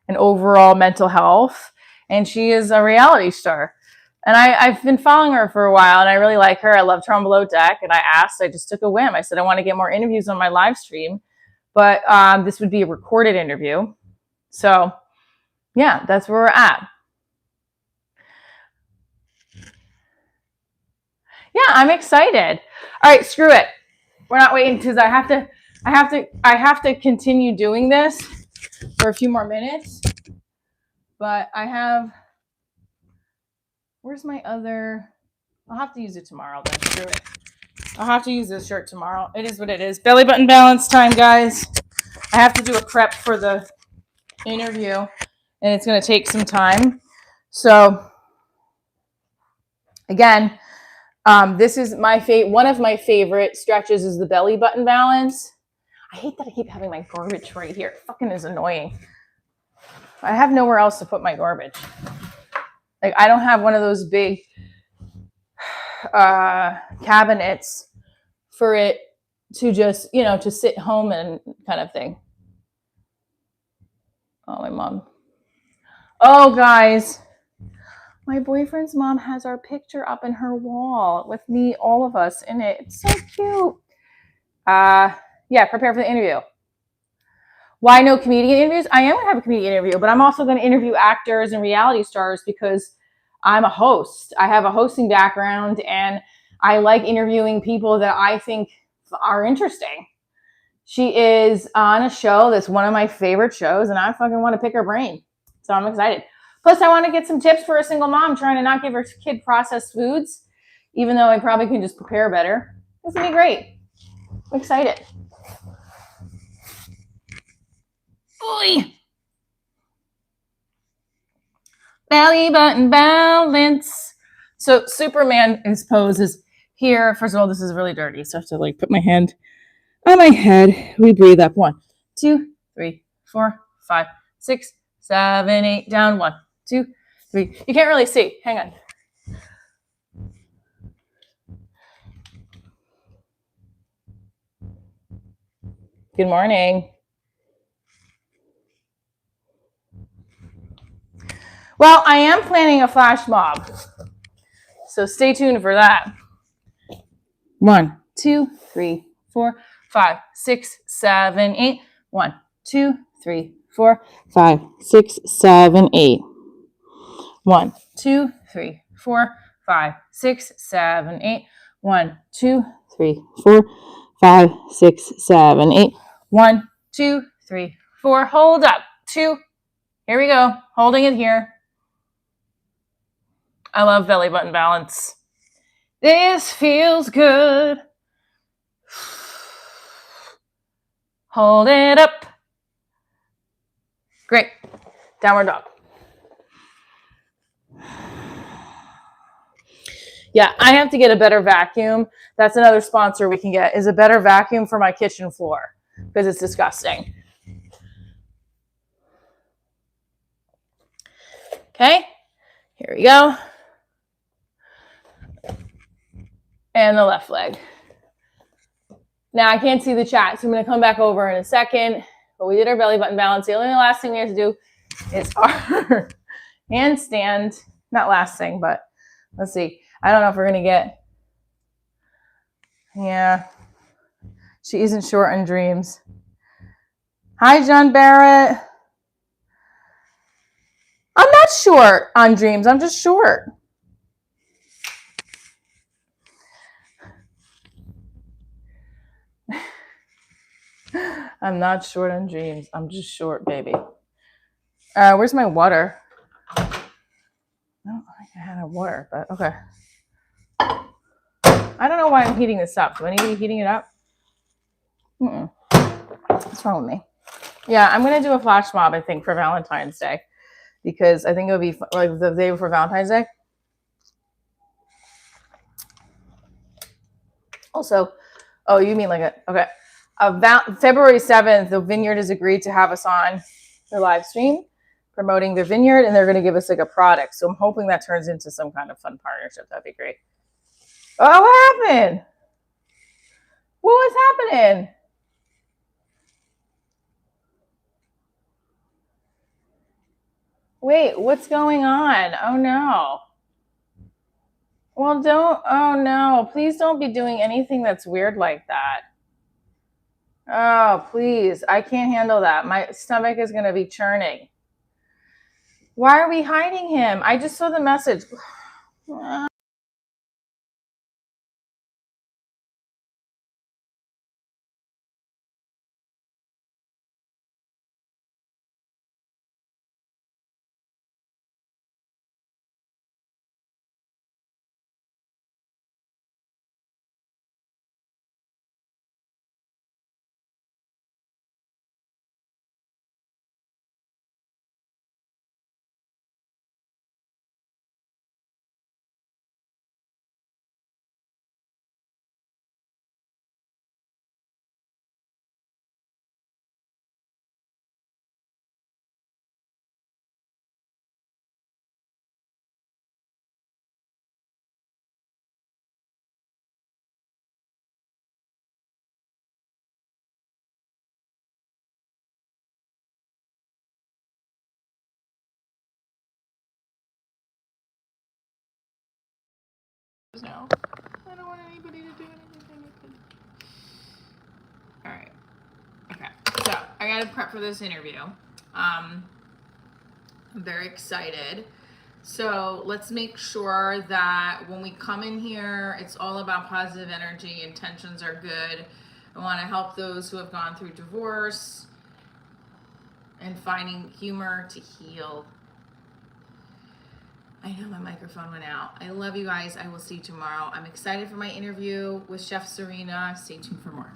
and overall mental health. And she is a reality star. And I've been following her for a while, and I really like her. I loved her on Below Deck, and I just took a whim. I said, I want to get more interviews on my live stream, but this would be a recorded interview. So yeah, that's where we're at. Yeah, I'm excited. All right, screw it. We're not waiting because I have to continue doing this for a few more minutes. But where's my other? I'll have to use it tomorrow then. Screw it. I'll have to use this shirt tomorrow. It is what it is. Belly button balance time, guys. I have to do a prep for the interview, and it's going to take some time. So again, this is one of my favorite stretches is the belly button balance. I hate that I keep having my garbage right here. It fucking is annoying. I have nowhere else to put my garbage. Like, I don't have one of those big cabinets for it to just, to sit home and kind of thing. Oh, my mom. Oh, guys. My boyfriend's mom has our picture up in her wall with me, all of us in it. It's so cute. Yeah, prepare for the interview. Why no comedian interviews? I am going to have a comedian interview, but I'm also going to interview actors and reality stars because I'm a host. I have a hosting background, and I like interviewing people that I think are interesting. She is on a show that's one of my favorite shows, and I fucking want to pick her brain. So I'm excited. Plus, I want to get some tips for a single mom trying to not give her kid processed foods, even though I probably can just prepare better. It's going to be great. I'm excited. Oy. Belly button balance. So Superman, his pose is here. First of all, this is really dirty, so I have to put my hand on my head. We breathe up. 1, 2, 3, 4, 5, 6, 7, 8. Down. 1, 2, 3. You can't really see. Hang on. Good morning. Well, I am planning a flash mob, so stay tuned for that. 1, 2, 3, 4, 5, 6, 7, 8. 1, 2, 3, 4, 5, 6, 7, 8. 1, 2, 3, 4, 5, 6, 7, 8. 1, 2, 3, 4, 5, 6, 7, 8. 1, 2, 3, 4. Hold up. 2. Here we go. Holding it here. I love belly button balance. This feels good. Hold it up. Great. Downward dog. Yeah, I have to get a better vacuum. That's another sponsor we can get, is a better vacuum for my kitchen floor, because it's disgusting. Okay, here we go. And the left leg. Now I can't see the chat, so I'm going to come back over in a second. But we did our belly button balance. The only last thing we have to do is our handstand. Not last thing, but let's see. I don't know if we're going to get... Yeah. She isn't short on dreams. Hi, John Barrett. I'm not short on dreams. I'm just short. I'm not short on dreams. I'm just short, baby. Where's my water? I don't think I had a water, but okay. I don't know why I'm heating this up. Do I need to be heating it up? What's wrong with me? Yeah, I'm going to do a flash mob, I think, for Valentine's Day. Because I think it would be like the day before Valentine's Day. Also, oh, you mean like a... Okay. February 7th, the Vineyard has agreed to have us on their live stream promoting their vineyard, and they're going to give us like a product. So I'm hoping that turns into some kind of fun partnership. That'd be great. Oh, what happened? What was happening? Wait, what's going on? Oh no. Well, don't... Oh no, please don't be doing anything that's weird like that. Oh, please. I can't handle that. My stomach is going to be churning. Why are we hiding him? I just saw the message. No, I don't want anybody to do anything. All right. Okay. So I got to prep for this interview. I'm very excited. So let's make sure that when we come in here, it's all about positive energy. Intentions are good. I want to help those who have gone through divorce and finding humor to heal. I know my microphone went out. I love you guys. I will see you tomorrow. I'm excited for my interview with Chef Serena. Stay tuned for more.